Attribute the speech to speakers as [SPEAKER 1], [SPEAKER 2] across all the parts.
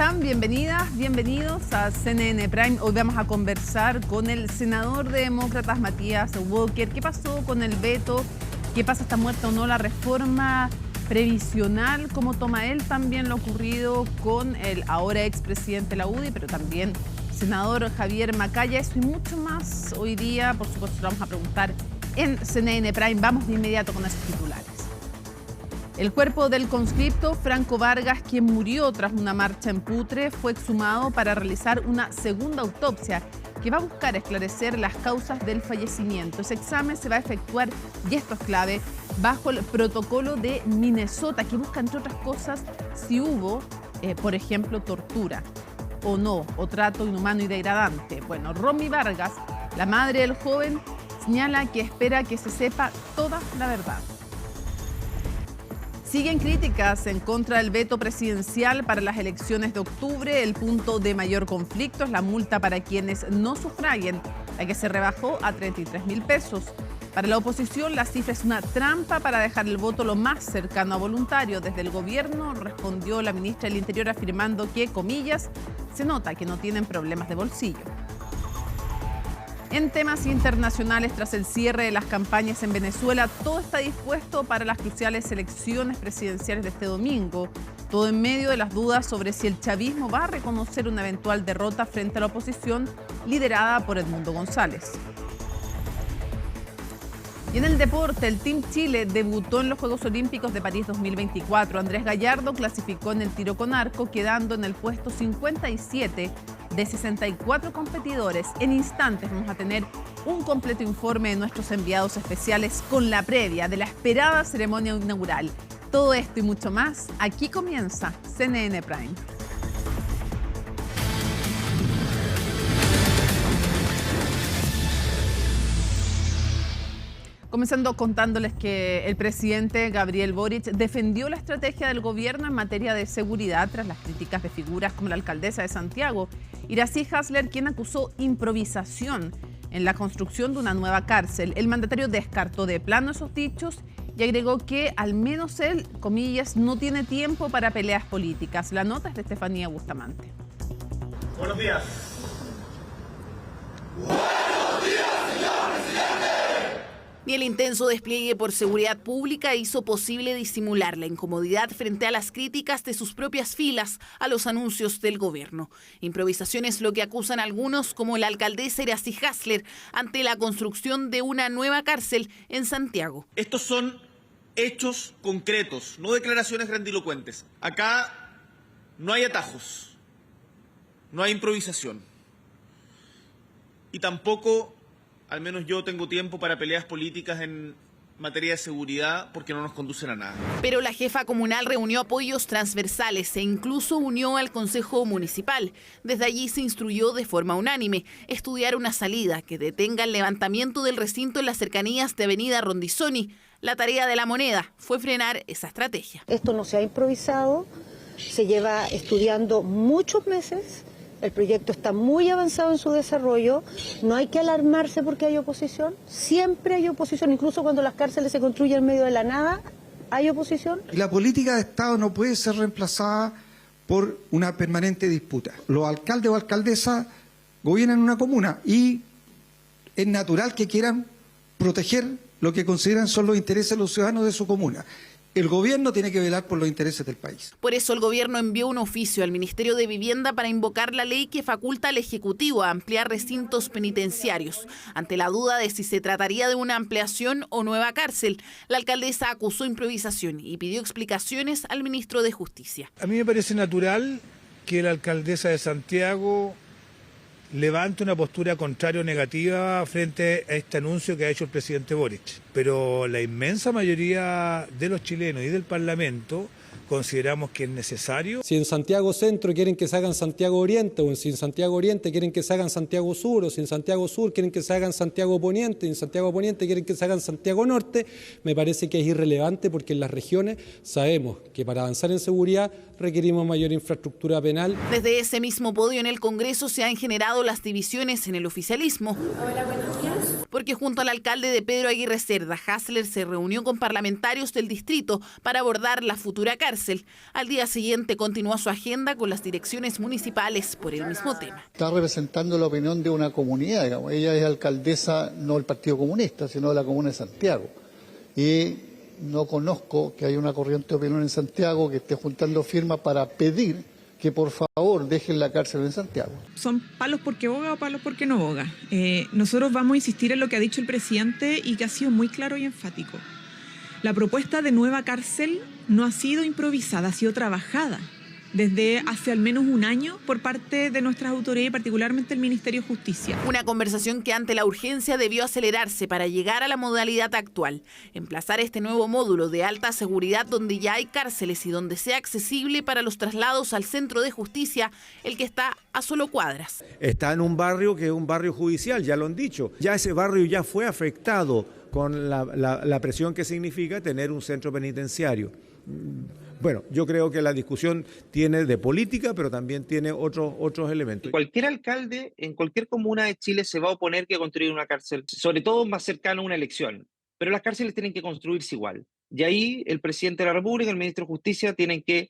[SPEAKER 1] están? Bienvenidas, bienvenidos a CNN Prime. Hoy vamos a conversar con el senador de Demócratas, Matías Walker. ¿Qué pasó con el veto? ¿Qué pasa? ¿Está muerta o no la reforma previsional? ¿Cómo toma él también lo ocurrido con el ahora expresidente de la UDI, pero también senador Javier Macaya? Eso y mucho más hoy día, por supuesto, lo vamos a preguntar en CNN Prime. Vamos de inmediato con esos titulares. El cuerpo del conscripto Franco Vargas, quien murió tras una marcha en Putre, fue exhumado para realizar una segunda autopsia que va a buscar esclarecer las causas del fallecimiento. Ese examen se va a efectuar, y esto es clave, bajo el protocolo de Minnesota, que busca, entre otras cosas, si hubo, por ejemplo, tortura o no, o trato inhumano y degradante. Bueno, Romy Vargas, la madre del joven, señala que espera que se sepa toda la verdad. Siguen críticas en contra del veto presidencial para las elecciones de octubre. El punto de mayor conflicto es la multa para quienes no sufraguen, la que se rebajó a 33.000 pesos. Para la oposición, la cifra es una trampa para dejar el voto lo más cercano a voluntario. Desde el gobierno respondió la ministra del Interior afirmando que, comillas, se nota que no tienen problemas de bolsillo. En temas internacionales, tras el cierre de las campañas en Venezuela, todo está dispuesto para las cruciales elecciones presidenciales de este domingo. Todo en medio de las dudas sobre si el chavismo va a reconocer una eventual derrota frente a la oposición liderada por Edmundo González. Y en el deporte, el Team Chile debutó en los Juegos Olímpicos de París 2024. Andrés Gallardo clasificó en el tiro con arco, quedando en el puesto 57 de 64 competidores. En instantes vamos a tener un completo informe de nuestros enviados especiales con la previa de la esperada ceremonia inaugural. Todo esto y mucho más, aquí comienza CNN Prime. Comenzando contándoles que el presidente Gabriel Boric defendió la estrategia del gobierno en materia de seguridad tras las críticas de figuras como la alcaldesa de Santiago, Iracy Hasler, quien acusó improvisación en la construcción de una nueva cárcel. El mandatario descartó de plano esos dichos y agregó que al menos él, comillas, no tiene tiempo para peleas políticas. La nota es de Estefanía Bustamante.
[SPEAKER 2] Buenos días.
[SPEAKER 3] Ni el intenso despliegue por seguridad pública hizo posible disimular la incomodidad frente a las críticas de sus propias filas a los anuncios del gobierno. Improvisación es lo que acusan algunos, como la alcaldesa Iracy Hasler, ante la construcción de una nueva cárcel en Santiago.
[SPEAKER 2] Estos son hechos concretos, no declaraciones grandilocuentes. Acá no hay atajos, no hay improvisación. Y tampoco, al menos yo, tengo tiempo para peleas políticas en materia de seguridad porque no nos conducen a nada.
[SPEAKER 3] Pero la jefa comunal reunió apoyos transversales e incluso unió al Consejo Municipal. Desde allí se instruyó de forma unánime estudiar una salida que detenga el levantamiento del recinto en las cercanías de Avenida Rondizoni. La tarea de La Moneda fue frenar esa estrategia.
[SPEAKER 4] Esto no se ha improvisado, se lleva estudiando muchos meses. El proyecto está muy avanzado en su desarrollo, no hay que alarmarse porque hay oposición, siempre hay oposición, incluso cuando las cárceles se construyen en medio de la nada, hay oposición.
[SPEAKER 5] La política de Estado no puede ser reemplazada por una permanente disputa. Los alcaldes o alcaldesas gobiernan una comuna y es natural que quieran proteger lo que consideran son los intereses de los ciudadanos de su comuna. El gobierno tiene que velar por los intereses del país.
[SPEAKER 3] Por eso el gobierno envió un oficio al Ministerio de Vivienda para invocar la ley que faculta al Ejecutivo a ampliar recintos penitenciarios. Ante la duda de si se trataría de una ampliación o nueva cárcel, la alcaldesa acusó improvisación y pidió explicaciones al ministro de Justicia.
[SPEAKER 6] A mí me parece natural que la alcaldesa de Santiago levante una postura contraria o negativa frente a este anuncio que ha hecho el presidente Boric. Pero la inmensa mayoría de los chilenos y del Parlamento consideramos que es necesario.
[SPEAKER 7] Si en Santiago Centro quieren que se hagan Santiago Oriente, o si en Santiago Oriente quieren que se hagan Santiago Sur, o si en Santiago Sur quieren que se hagan Santiago Poniente, y en Santiago Poniente quieren que se hagan Santiago Norte, me parece que es irrelevante porque en las regiones sabemos que para avanzar en seguridad requerimos mayor infraestructura penal.
[SPEAKER 3] Desde ese mismo podio en el Congreso se han generado las divisiones en el oficialismo.
[SPEAKER 8] Hola, buenos días.
[SPEAKER 3] porque junto al alcalde de Pedro Aguirre Cerda, Hasler se reunió con parlamentarios del distrito para abordar la futura cárcel. Al día siguiente continuó su agenda con las direcciones municipales por el mismo tema.
[SPEAKER 8] Está representando la opinión de una comunidad, digamos. Ella es alcaldesa no del Partido Comunista, sino de la Comuna de Santiago. Y no conozco que haya una corriente de opinión en Santiago que esté juntando firmas para pedir que por favor dejen la cárcel en Santiago.
[SPEAKER 9] Son palos porque boga o palos porque no boga. Nosotros vamos a insistir en lo que ha dicho el presidente y que ha sido muy claro y enfático. La propuesta de nueva cárcel no ha sido improvisada, ha sido trabajada desde hace al menos un año por parte de nuestras autoridades y particularmente el Ministerio de Justicia.
[SPEAKER 3] Una conversación que ante la urgencia debió acelerarse para llegar a la modalidad actual, emplazar este nuevo módulo de alta seguridad donde ya hay cárceles y donde sea accesible para los traslados al centro de justicia, el que está a solo cuadras.
[SPEAKER 10] Está en un barrio que es un barrio judicial, ya lo han dicho, ya ese barrio ya fue afectado con la presión que significa tener un centro penitenciario. Bueno, yo creo que la discusión tiene de política, pero también tiene otros elementos.
[SPEAKER 11] Cualquier alcalde en cualquier comuna de Chile se va a oponer que construir una cárcel, sobre todo más cercano a una elección. Pero las cárceles tienen que construirse igual. Y ahí el presidente de la República y el ministro de Justicia tienen que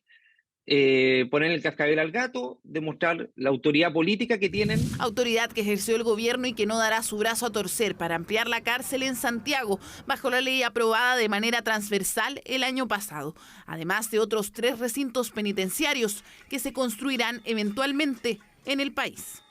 [SPEAKER 11] poner el cascabel al gato, demostrar la autoridad política que tienen.
[SPEAKER 3] Autoridad que ejerció el gobierno y que no dará su brazo a torcer para ampliar la cárcel en Santiago, bajo la ley aprobada de manera transversal el año pasado, además de otros 3 recintos penitenciarios que se construirán eventualmente en el país.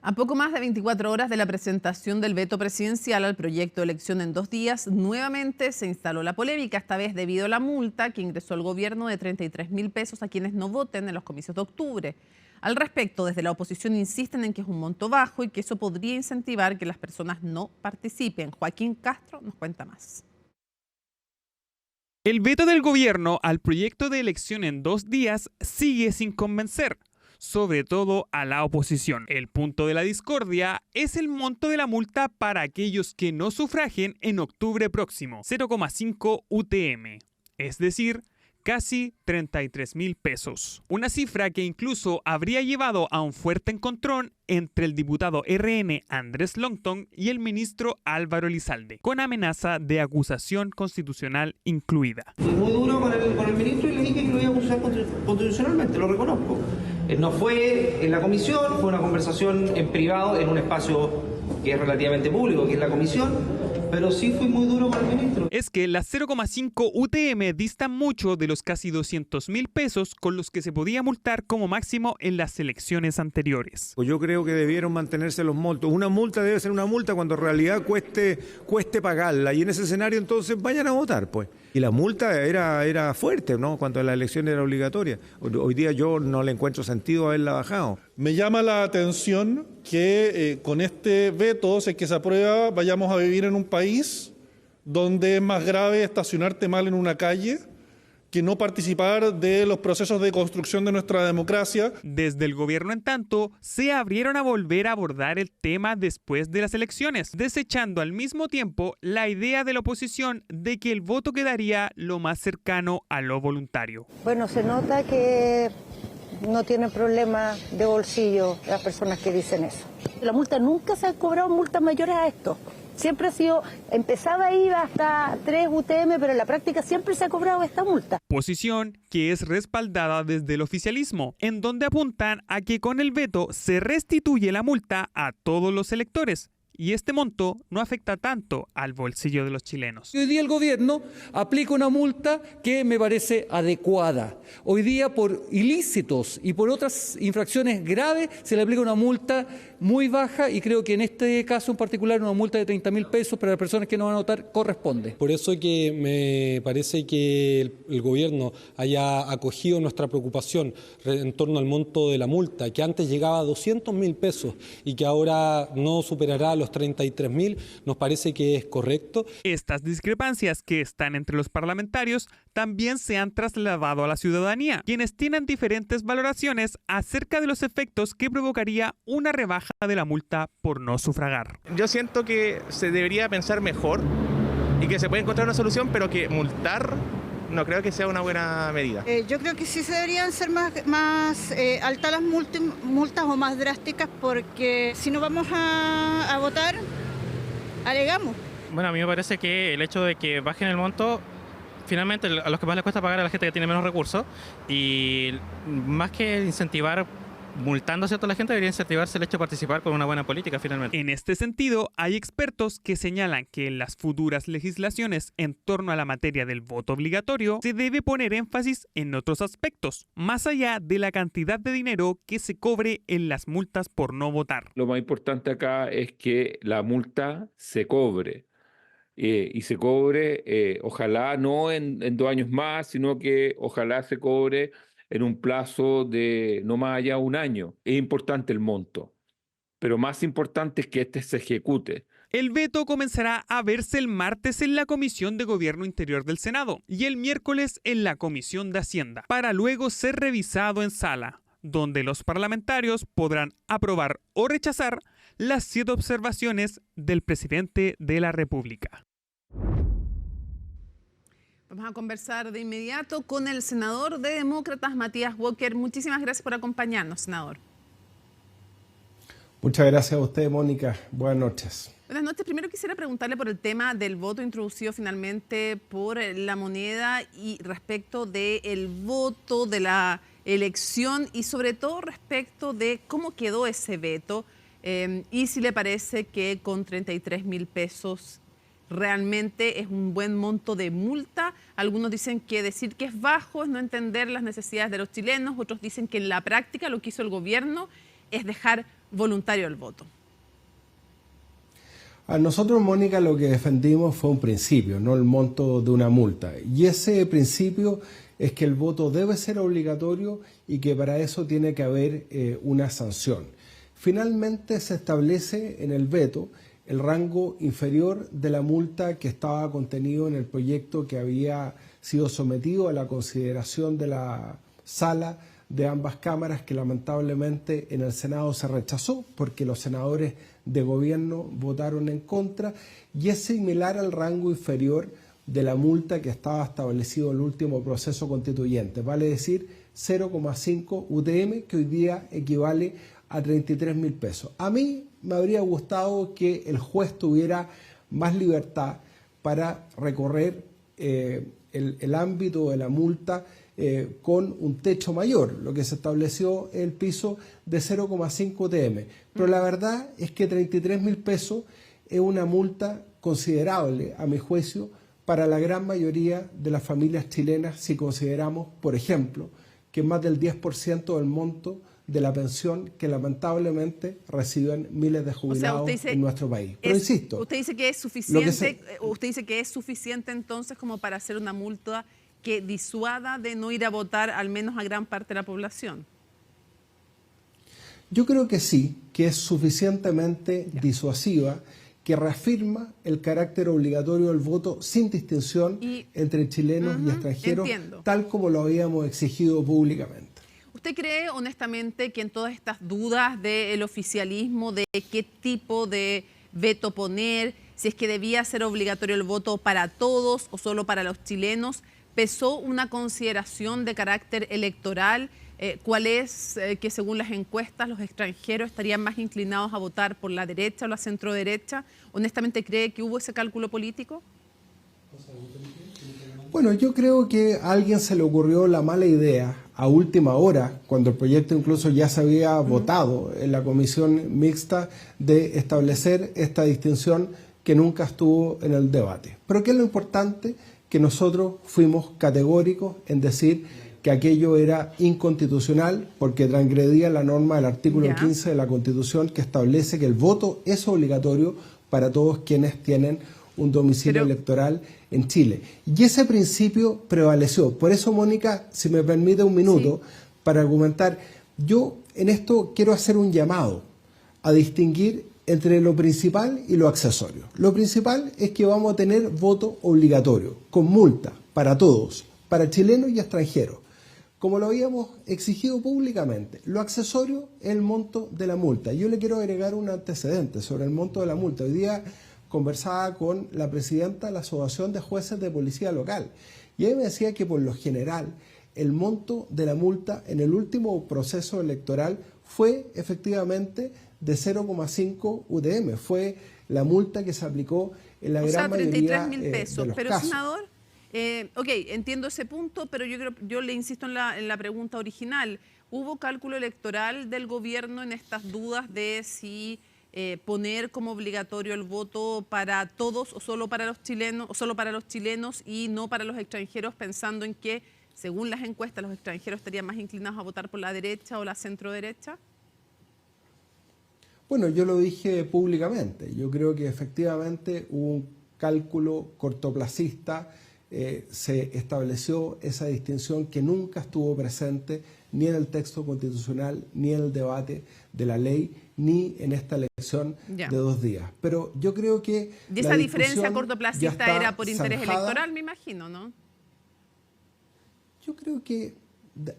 [SPEAKER 1] A poco más de 24 horas de la presentación del veto presidencial al proyecto de elección en 2 días, nuevamente se instaló la polémica, esta vez debido a la multa que ingresó el gobierno de 33.000 pesos a quienes no voten en los comicios de octubre. Al respecto, desde la oposición insisten en que es un monto bajo y que eso podría incentivar que las personas no participen. Joaquín Castro nos cuenta más.
[SPEAKER 12] El veto del gobierno al proyecto de elección en 2 días sigue sin convencer, sobre todo a la oposición. El punto de la discordia es el monto de la multa para aquellos que no sufragien en octubre próximo, 0,5 UTM, es decir, casi 33.000 pesos. Una cifra que incluso habría llevado a un fuerte encontrón entre el diputado RN Andrés Longton y el ministro Álvaro Elizalde, con amenaza de acusación constitucional incluida.
[SPEAKER 13] Fui muy duro con el ministro y le dije que lo iba a acusar constitucionalmente, lo reconozco. No fue en la comisión, fue una conversación en privado en un espacio que es relativamente público, que es la comisión, pero sí fui muy duro con el ministro.
[SPEAKER 12] Es que las 0,5 UTM distan mucho de los casi 200.000 pesos con los que se podía multar como máximo en las elecciones anteriores.
[SPEAKER 10] Yo creo que debieron mantenerse los montos. Una multa debe ser una multa cuando en realidad cueste pagarla, y en ese escenario entonces vayan a votar, pues. Y la multa era fuerte, ¿no?, cuando la elección era obligatoria. Hoy día yo no le encuentro sentido haberla bajado.
[SPEAKER 14] Me llama la atención que con este veto, si es que se aprueba, vayamos a vivir en un país donde es más grave estacionarte mal en una calle que no participar de los procesos de construcción de nuestra democracia.
[SPEAKER 12] Desde el gobierno, en tanto, se abrieron a volver a abordar el tema después de las elecciones, desechando al mismo tiempo la idea de la oposición de que el voto quedaría lo más cercano a lo voluntario.
[SPEAKER 4] Bueno, se nota que no tienen problema de bolsillo las personas que dicen eso. La multa nunca se ha cobrado multas mayores a esto. Siempre ha sido, empezaba a ir hasta 3 UTM, pero en la práctica siempre se ha cobrado esta multa.
[SPEAKER 12] Posición que es respaldada desde el oficialismo, en donde apuntan a que con el veto se restituye la multa a todos los electores. Y este monto no afecta tanto al bolsillo de los chilenos.
[SPEAKER 15] Hoy día el gobierno aplica una multa que me parece adecuada. Hoy día por ilícitos y por otras infracciones graves se le aplica una multa muy baja, y creo que en este caso en particular una multa de 30.000 pesos para las personas que no van a votar corresponde.
[SPEAKER 7] Por eso que me parece que el gobierno haya acogido nuestra preocupación en torno al monto de la multa, que antes llegaba a 200.000 pesos y que ahora no superará los 33.000, nos parece que es correcto.
[SPEAKER 12] Estas discrepancias que están entre los parlamentarios también se han trasladado a la ciudadanía, quienes tienen diferentes valoraciones acerca de los efectos que provocaría una rebaja de la multa por no sufragar.
[SPEAKER 16] Yo siento que se debería pensar mejor y que se puede encontrar una solución, pero que multar no creo que sea una buena medida.
[SPEAKER 17] Yo creo que sí se deberían ser más altas las multas o más drásticas, porque si no vamos a votar, alegamos.
[SPEAKER 18] Bueno, a mí me parece que el hecho de que bajen el monto, finalmente a los que más les cuesta pagar a la gente que tiene menos recursos, y más que incentivar multando a la gente, debería incentivarse el hecho de participar con una buena política finalmente.
[SPEAKER 12] En este sentido, hay expertos que señalan que en las futuras legislaciones en torno a la materia del voto obligatorio se debe poner énfasis en otros aspectos, más allá de la cantidad de dinero que se cobre en las multas por no votar.
[SPEAKER 19] Lo más importante acá es que la multa se cobre. Y se cobre, ojalá no en 2 años más, sino que ojalá se cobre en un plazo de no más allá de 1 año. Es importante el monto, pero más importante es que este se ejecute.
[SPEAKER 12] El veto comenzará a verse el martes en la Comisión de Gobierno Interior del Senado y el miércoles en la Comisión de Hacienda, para luego ser revisado en sala, donde los parlamentarios podrán aprobar o rechazar las 7 observaciones del presidente de la República.
[SPEAKER 1] Vamos a conversar de inmediato con el senador de Demócratas, Matías Walker. Muchísimas gracias por acompañarnos, senador.
[SPEAKER 20] Muchas gracias a usted, Mónica. Buenas noches.
[SPEAKER 1] Buenas noches. Primero quisiera preguntarle por el tema del voto introducido finalmente por la moneda y respecto del voto, de la elección y sobre todo respecto de cómo quedó ese veto y si le parece que con 33.000 pesos realmente es un buen monto de multa. Algunos dicen que decir que es bajo es no entender las necesidades de los chilenos, otros dicen que en la práctica lo que hizo el gobierno es dejar voluntario el voto.
[SPEAKER 20] A nosotros, Mónica, lo que defendimos fue un principio, no el monto de una multa. Y ese principio es que el voto debe ser obligatorio y que para eso tiene que haber una sanción. Finalmente se establece en el veto el rango inferior de la multa que estaba contenido en el proyecto que había sido sometido a la consideración de la sala de ambas cámaras, que lamentablemente en el Senado se rechazó porque los senadores de gobierno votaron en contra, y es similar al rango inferior de la multa que estaba establecido en el último proceso constituyente, vale decir 0,5 UTM, que hoy día equivale a 33.000 pesos. A mí me habría gustado que el juez tuviera más libertad para recorrer el ámbito de la multa con un techo mayor. Lo que se estableció el piso de 0,5 UTM. Pero la verdad es que 33.000 pesos es una multa considerable, a mi juicio, para la gran mayoría de las familias chilenas, si consideramos, por ejemplo, que más del 10% del monto de la pensión que lamentablemente reciben miles de jubilados en nuestro país. Pero insisto,
[SPEAKER 1] usted dice que es suficiente, usted dice que es suficiente entonces como para hacer una multa que disuada de no ir a votar al menos a gran parte de la población.
[SPEAKER 20] Yo creo que sí, que es suficientemente disuasiva, que reafirma el carácter obligatorio del voto sin distinción entre chilenos y extranjeros, tal como lo habíamos exigido públicamente.
[SPEAKER 1] ¿Usted cree honestamente que en todas estas dudas del oficialismo, de qué tipo de veto poner, si es que debía ser obligatorio el voto para todos o solo para los chilenos, pesó una consideración de carácter electoral? ¿Cuál es que según las encuestas los extranjeros estarían más inclinados a votar por la derecha o la centroderecha? ¿Honestamente cree que hubo ese cálculo político?
[SPEAKER 20] Bueno, yo creo que a alguien se le ocurrió la mala idea a última hora, cuando el proyecto incluso ya se había votado en la comisión mixta, de establecer esta distinción que nunca estuvo en el debate. Pero ¿qué es lo importante? Que nosotros fuimos categóricos en decir que aquello era inconstitucional porque transgredía la norma del artículo 15 de la Constitución, que establece que el voto es obligatorio para todos quienes tienen un domicilio electoral en Chile. Y ese principio prevaleció. Por eso, Mónica, si me permite un minuto para argumentar, yo en esto quiero hacer un llamado a distinguir entre lo principal y lo accesorio. Lo principal es que vamos a tener voto obligatorio, con multa, para todos, para chilenos y extranjeros, como lo habíamos exigido públicamente. Lo accesorio es el monto de la multa. Yo le quiero agregar un antecedente sobre el monto de la multa. Hoy día conversaba con la presidenta de la Asociación de Jueces de Policía Local Y él me decía que por lo general el monto de la multa en el último proceso electoral fue efectivamente de 0,5 UDM. Fue la multa que se aplicó en la gran mayoría
[SPEAKER 1] 33.000 pesos.
[SPEAKER 20] de los
[SPEAKER 1] Pero,
[SPEAKER 20] casos.
[SPEAKER 1] senador, ok, entiendo ese punto, pero yo le insisto en la pregunta original. ¿Hubo cálculo electoral del gobierno en estas dudas de si poner como obligatorio el voto para todos o solo para los chilenos y no para los extranjeros, pensando en que, según las encuestas, los extranjeros estarían más inclinados a votar por la derecha o la centro-derecha?
[SPEAKER 20] Bueno, yo lo dije públicamente. Yo creo que efectivamente hubo un cálculo cortoplacista. Se estableció esa distinción que nunca estuvo presente ni en el texto constitucional, ni en el debate de la ley, ni en esta elección de 2 días. Pero yo creo que
[SPEAKER 1] y esa diferencia cortoplacista era por interés electoral, me imagino, ¿no?
[SPEAKER 20] Yo creo que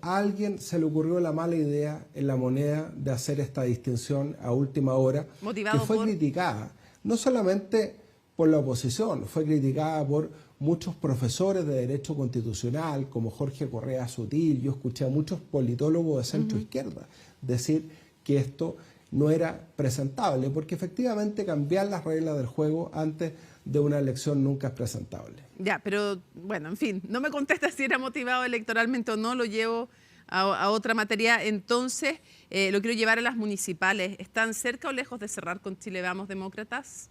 [SPEAKER 20] a alguien se le ocurrió la mala idea en La Moneda de hacer esta distinción a última hora,
[SPEAKER 1] motivado
[SPEAKER 20] que fue
[SPEAKER 1] por...
[SPEAKER 20] criticada, no solamente por la oposición, fue criticada por muchos profesores de Derecho Constitucional, como Jorge Correa Sutil. Yo escuché a muchos politólogos de centro-izquierda decir que esto no era presentable, porque efectivamente cambiar las reglas del juego antes de una elección nunca es presentable.
[SPEAKER 1] Ya, pero bueno, en fin, no me contesta si era motivado electoralmente o no, lo llevo a otra materia. Entonces, lo quiero llevar a las municipales. ¿Están cerca o lejos de cerrar con Chile Vamos, demócratas?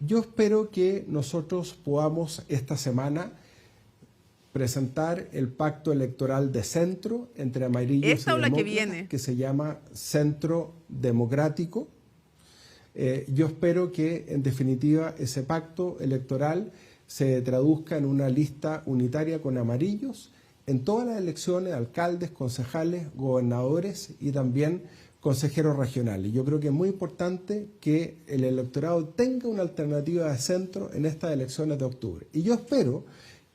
[SPEAKER 20] Yo espero que nosotros podamos esta semana presentar el pacto electoral de centro entre amarillos
[SPEAKER 1] ¿esta o la que
[SPEAKER 20] demócratas,
[SPEAKER 1] viene?
[SPEAKER 20] que se llama Centro Democrático. Yo espero que, en definitiva, ese pacto electoral se traduzca en una lista unitaria con amarillos en todas las elecciones, alcaldes, concejales, gobernadores y también consejeros regionales. Yo creo que es muy importante que el electorado tenga una alternativa de centro en estas elecciones de octubre. Y yo espero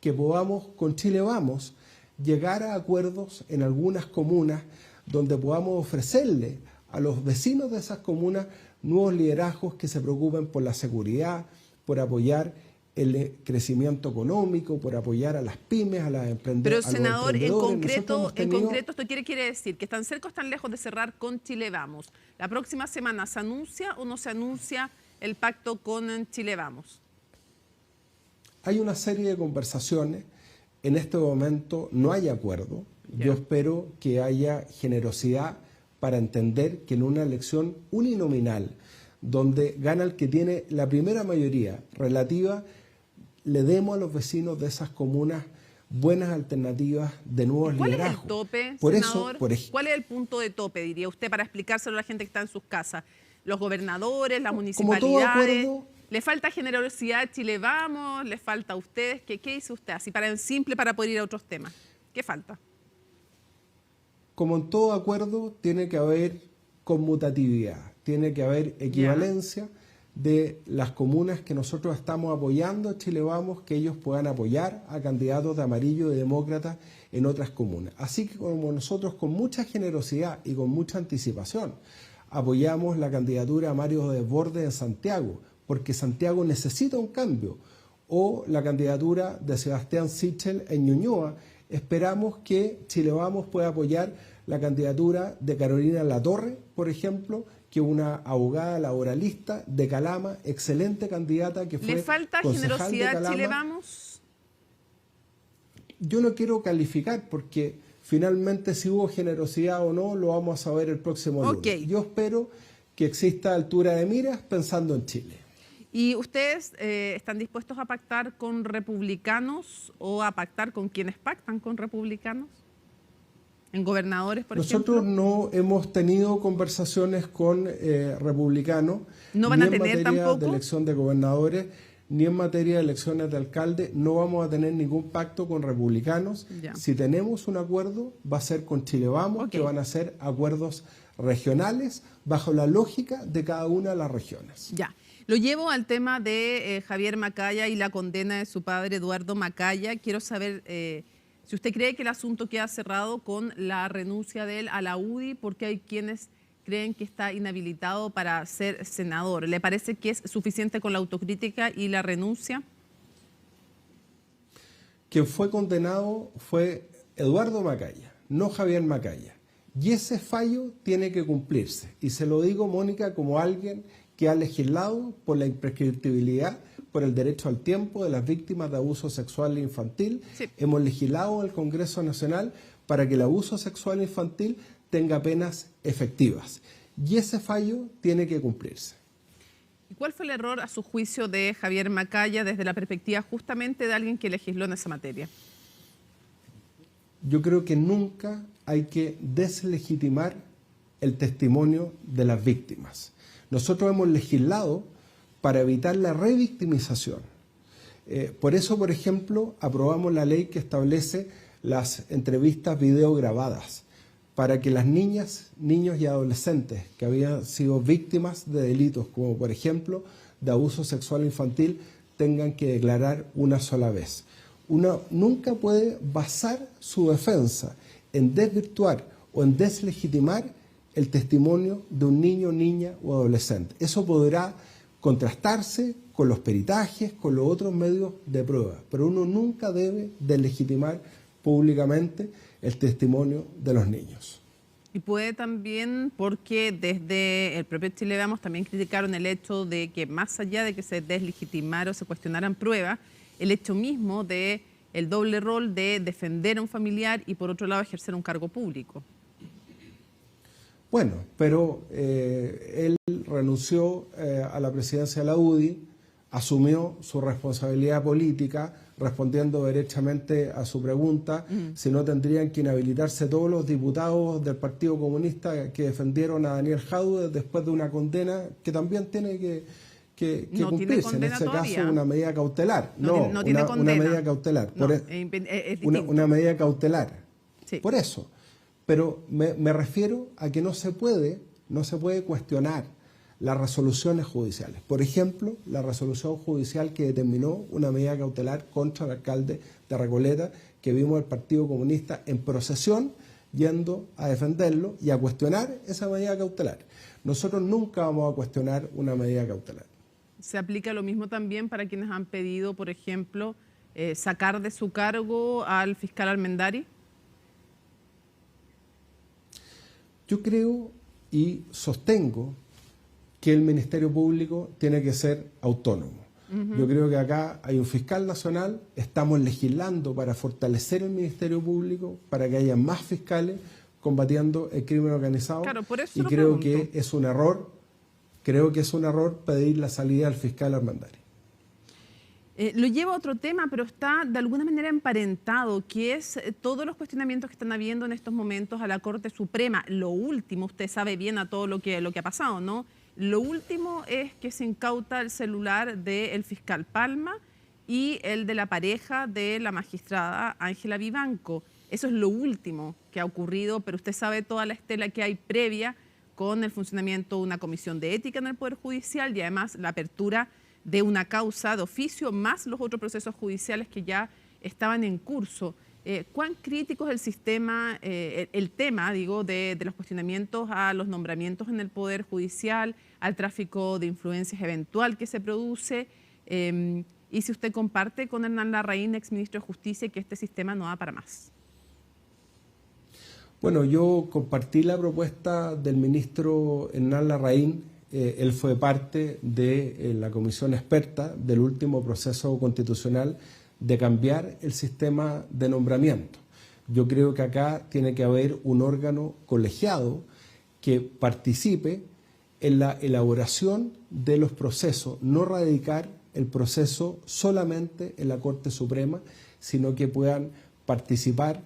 [SPEAKER 20] que podamos, con Chile Vamos, llegar a acuerdos en algunas comunas donde podamos ofrecerle a los vecinos de esas comunas nuevos liderazgos que se preocupen por la seguridad, por apoyar el crecimiento económico, por apoyar a las pymes, a las emprendedores.
[SPEAKER 1] Pero, senador, en concreto, ¿esto quiere decir que están cerca o están lejos de cerrar con Chile Vamos? ¿La próxima semana se anuncia o no se anuncia el pacto con Chile Vamos?
[SPEAKER 20] Hay una serie de conversaciones. En este momento no hay acuerdo. Yo espero que haya generosidad para entender que en una elección uninominal, donde gana el que tiene la primera mayoría relativa, le demos a los vecinos de esas comunas buenas alternativas de nuevos liderazgos.
[SPEAKER 1] ¿Cuál es el tope,
[SPEAKER 20] por
[SPEAKER 1] senador?
[SPEAKER 20] Eso,
[SPEAKER 1] ¿Cuál es el punto de tope, diría usted, para explicárselo a la gente que está en sus casas? ¿Los gobernadores, las municipalidades? ¿Le falta generosidad a Chile Vamos? ¿Le falta a ustedes? ¿Qué dice usted? Así para en simple, para poder ir a otros temas. ¿Qué falta?
[SPEAKER 20] Como en todo acuerdo, tiene que haber conmutatividad, tiene que haber equivalencia de las comunas que nosotros estamos apoyando a Chile Vamos, que ellos puedan apoyar a candidatos de amarillo y demócrata en otras comunas. Así que como nosotros con mucha generosidad y con mucha anticipación apoyamos la candidatura a Mario Desbordes en Santiago, porque Santiago necesita un cambio, o la candidatura de Sebastián Sichel en Ñuñoa, esperamos que Chile Vamos pueda apoyar la candidatura de Carolina Latorre, por ejemplo, que es una abogada laboralista de Calama, excelente candidata que fue
[SPEAKER 1] ¿Le falta generosidad a Chile Vamos?
[SPEAKER 20] Yo no quiero calificar porque finalmente si hubo generosidad o no lo vamos a saber el próximo lunes. Yo espero que exista altura de miras pensando en Chile.
[SPEAKER 1] ¿Y ustedes están dispuestos a pactar con republicanos o a pactar con quienes pactan con republicanos? ¿En gobernadores, por ejemplo?
[SPEAKER 20] Nosotros no hemos tenido conversaciones con republicanos.
[SPEAKER 1] ¿No van a tener
[SPEAKER 20] tampoco? Ni en materia de elección de gobernadores, ni en materia de elecciones de alcalde. No vamos a tener ningún pacto con republicanos.
[SPEAKER 1] Ya.
[SPEAKER 20] Si tenemos un acuerdo, va a ser con Chile Vamos, que van a ser acuerdos regionales bajo la lógica de cada una de las regiones.
[SPEAKER 1] Ya. Lo llevo al tema de Javier Macaya y la condena de su padre Eduardo Macaya. Quiero saber si usted cree que el asunto queda cerrado con la renuncia de él a la UDI, porque hay quienes creen que está inhabilitado para ser senador. ¿Le parece que es suficiente con la autocrítica y la renuncia?
[SPEAKER 20] quien fue condenado fue Eduardo Macaya, no Javier Macaya. Y ese fallo tiene que cumplirse. Y se lo digo, Mónica, como alguien que ha legislado por la imprescriptibilidad, por el derecho al tiempo de las víctimas de abuso sexual infantil. Sí. Hemos legislado en el Congreso Nacional para que el abuso sexual infantil tenga penas efectivas. Y ese fallo tiene que cumplirse.
[SPEAKER 1] ¿Y cuál fue el error, a su juicio, de Javier Macaya desde la perspectiva justamente de alguien que legisló en esa materia?
[SPEAKER 20] Yo creo que nunca hay que deslegitimar el testimonio de las víctimas. Nosotros hemos legislado para evitar la revictimización. Por eso, por ejemplo, aprobamos la ley que establece las entrevistas videograbadas, para que las niñas, niños y adolescentes que habían sido víctimas de delitos, como por ejemplo de abuso sexual infantil, tengan que declarar una sola vez. Uno nunca puede basar su defensa en desvirtuar o en deslegitimar el testimonio de un niño, niña o adolescente. Eso podrá contrastarse con los peritajes, con los otros medios de prueba, pero uno nunca debe deslegitimar públicamente el testimonio de los niños.
[SPEAKER 1] Y puede también, porque desde el propio Chile Vamos también criticaron el hecho de que más allá de que se deslegitimara o se cuestionaran pruebas, el hecho mismo de el doble rol de defender a un familiar y por otro lado ejercer un cargo público.
[SPEAKER 20] Bueno, pero él renunció a la presidencia de la UDI, asumió su responsabilidad política, respondiendo derechamente a su pregunta, si no tendrían que inhabilitarse todos los diputados del Partido Comunista que defendieron a Daniel Jadue después de una condena que también tiene que
[SPEAKER 1] no
[SPEAKER 20] cumplirse.
[SPEAKER 1] Tiene
[SPEAKER 20] en este
[SPEAKER 1] todavía.
[SPEAKER 20] Caso una medida cautelar.
[SPEAKER 1] No tiene condena.
[SPEAKER 20] Una medida cautelar.
[SPEAKER 1] No,
[SPEAKER 20] una medida cautelar.
[SPEAKER 1] Sí.
[SPEAKER 20] Por eso. Pero me refiero a que no se puede cuestionar las resoluciones judiciales. Por ejemplo, la resolución judicial que determinó una medida cautelar contra el alcalde de Recoleta, que vimos al Partido Comunista en procesión yendo a defenderlo y a cuestionar esa medida cautelar. Nosotros nunca vamos a cuestionar una medida cautelar.
[SPEAKER 1] ¿Se aplica lo mismo también para quienes han pedido, por ejemplo, sacar de su cargo al fiscal Almendari?
[SPEAKER 20] Yo creo y sostengo que el Ministerio Público tiene que ser autónomo. Yo creo que acá hay un fiscal nacional, estamos legislando para fortalecer el Ministerio Público, para que haya más fiscales combatiendo el crimen organizado.
[SPEAKER 1] Claro, por eso
[SPEAKER 20] y creo que es un error, pedir la salida al fiscal Almendari.
[SPEAKER 1] Lo lleva a otro tema, pero está de alguna manera emparentado, que es todos los cuestionamientos que están habiendo en estos momentos a la Corte Suprema. Lo último, usted sabe bien a todo lo que ha pasado, ¿no? Lo último es que se incauta el celular del fiscal Palma y el de la pareja de la magistrada Ángela Vivanco. Eso es lo último que ha ocurrido, pero usted sabe toda la estela que hay previa con el funcionamiento de una comisión de ética en el Poder Judicial y además la apertura de una causa de oficio, más los otros procesos judiciales que ya estaban en curso. ¿Cuán crítico es el sistema, el tema, digo, de los cuestionamientos a los nombramientos en el Poder Judicial, al tráfico de influencias eventual que se produce? Y si usted comparte con Hernán Larraín, exministro de Justicia, que este sistema no da para más.
[SPEAKER 20] Bueno, yo compartí la propuesta del ministro Hernán Larraín. Él fue parte de la comisión experta del último proceso constitucional de cambiar el sistema de nombramiento. Yo creo que acá tiene que haber un órgano colegiado que participe en la elaboración de los procesos, no radicar el proceso solamente en la Corte Suprema, sino que puedan participar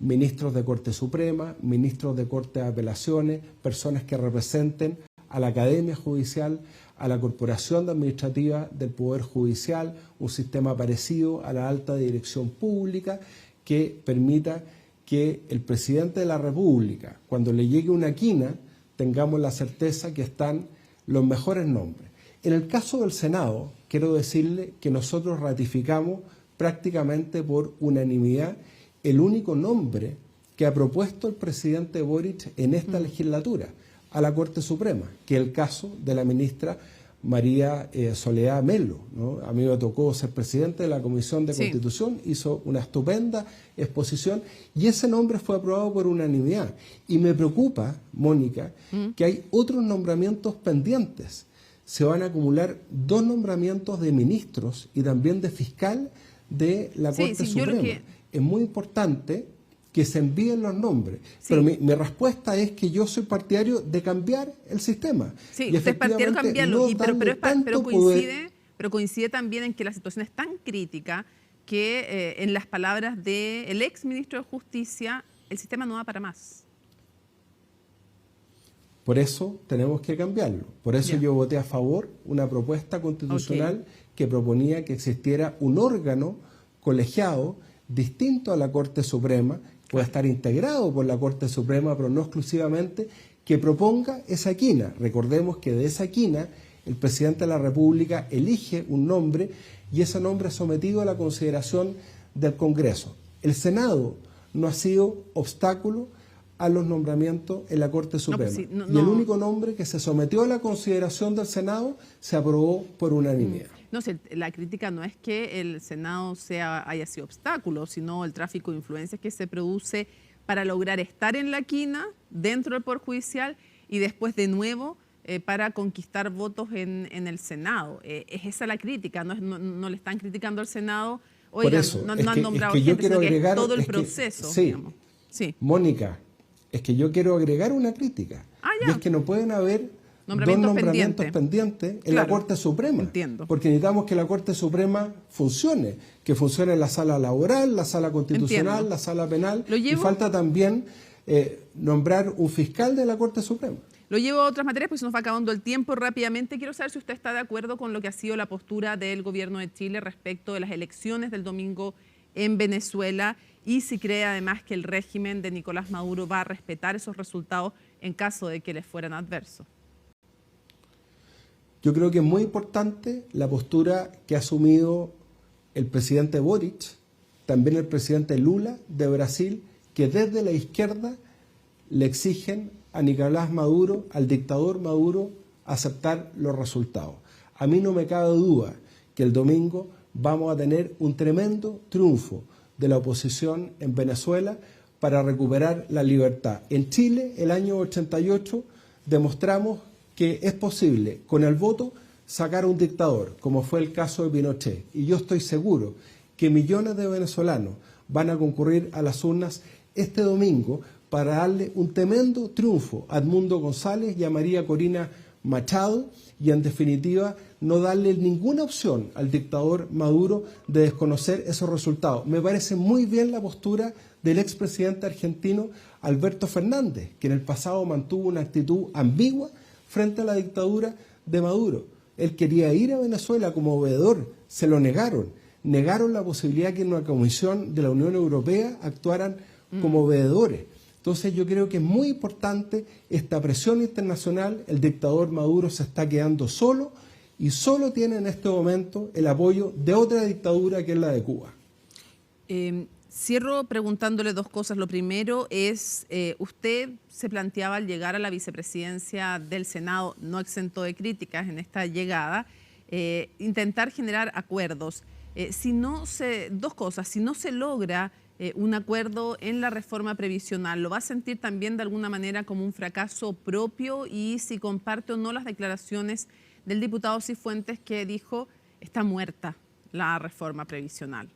[SPEAKER 20] ministros de Corte Suprema, ministros de Corte de Apelaciones, personas que representen a la Academia Judicial, a la Corporación Administrativa del Poder Judicial, un sistema parecido a la alta dirección pública que permita que el presidente de la República, cuando le llegue una quina, tengamos la certeza que están los mejores nombres. En el caso del Senado, quiero decirle que nosotros ratificamos prácticamente por unanimidad el único nombre que ha propuesto el presidente Boric en esta legislatura a la Corte Suprema, que es el caso de la ministra María Soledad Melo, ¿no? A mí me tocó ser presidente de la Comisión de Constitución, hizo una estupenda exposición y ese nombre fue aprobado por unanimidad. Y me preocupa, Mónica, que hay otros nombramientos pendientes. Se van a acumular 2 nombramientos de ministros y también de fiscal de la Corte Suprema. Es muy importante que se envíen los nombres. Pero mi respuesta es que yo soy partidario de cambiar el sistema.
[SPEAKER 1] Sí, usted es partidario de cambiarlo, pero coincide también en que la situación es tan crítica que, en las palabras del ex ministro de Justicia, el sistema no va para más.
[SPEAKER 20] Por eso tenemos que cambiarlo. Por eso yo voté a favor una propuesta constitucional que proponía que existiera un órgano colegiado distinto a la Corte Suprema, puede estar integrado por la Corte Suprema, pero no exclusivamente, que proponga esa quina. Recordemos que de esa quina el presidente de la República elige un nombre y ese nombre es sometido a la consideración del Congreso. El Senado no ha sido obstáculo a los nombramientos en la Corte Suprema. Y el único nombre que se sometió a la consideración del Senado se aprobó por unanimidad.
[SPEAKER 1] No sé, la crítica no es que el Senado haya sido obstáculo, sino el tráfico de influencias que se produce para lograr estar en la quina dentro del Poder Judicial y después de nuevo para conquistar votos en el Senado. Es esa la crítica, no le están criticando al Senado, oigan, no han nombrado gente, sino que es todo el proceso.
[SPEAKER 20] Digamos. Mónica, es que yo quiero agregar una crítica, y es que no pueden haber dos nombramientos pendientes en la Corte Suprema. Porque necesitamos que la Corte Suprema funcione, que funcione la sala laboral, la sala constitucional, la sala penal, y falta también nombrar un fiscal de la Corte Suprema.
[SPEAKER 1] Lo llevo a otras materias, pues se nos va acabando el tiempo rápidamente. Quiero saber si usted está de acuerdo con lo que ha sido la postura del gobierno de Chile respecto de las elecciones del domingo en Venezuela y si cree además que el régimen de Nicolás Maduro va a respetar esos resultados en caso de que les fueran adversos.
[SPEAKER 20] Yo creo que es muy importante la postura que ha asumido el presidente Boric, también el presidente Lula de Brasil, que desde la izquierda le exigen a Nicolás Maduro, al dictador Maduro, aceptar los resultados. A mí no me cabe duda que el domingo vamos a tener un tremendo triunfo de la oposición en Venezuela para recuperar la libertad. En Chile, el año 88, demostramos que es posible, con el voto, sacar a un dictador, como fue el caso de Pinochet. Y yo estoy seguro que millones de venezolanos van a concurrir a las urnas este domingo para darle un tremendo triunfo a Edmundo González y a María Corina Machado y, en definitiva, no darle ninguna opción al dictador Maduro de desconocer esos resultados. Me parece muy bien la postura del expresidente argentino Alberto Fernández, que en el pasado mantuvo una actitud ambigua frente a la dictadura de Maduro. Él quería ir a Venezuela como veedor, se lo negaron. Negaron la posibilidad que en una comisión de la Unión Europea actuaran como veedores. Entonces yo creo que es muy importante esta presión internacional. El dictador Maduro se está quedando solo y solo tiene en este momento el apoyo de otra dictadura que es la de Cuba.
[SPEAKER 1] Cierro preguntándole dos cosas. Lo primero es, usted se planteaba al llegar a la vicepresidencia del Senado, no exento de críticas en esta llegada, intentar generar acuerdos. Dos cosas, si no se logra un acuerdo en la reforma previsional, ¿lo va a sentir también de alguna manera como un fracaso propio? Y si comparte o no las declaraciones del diputado Cifuentes, que dijo está muerta la reforma previsional.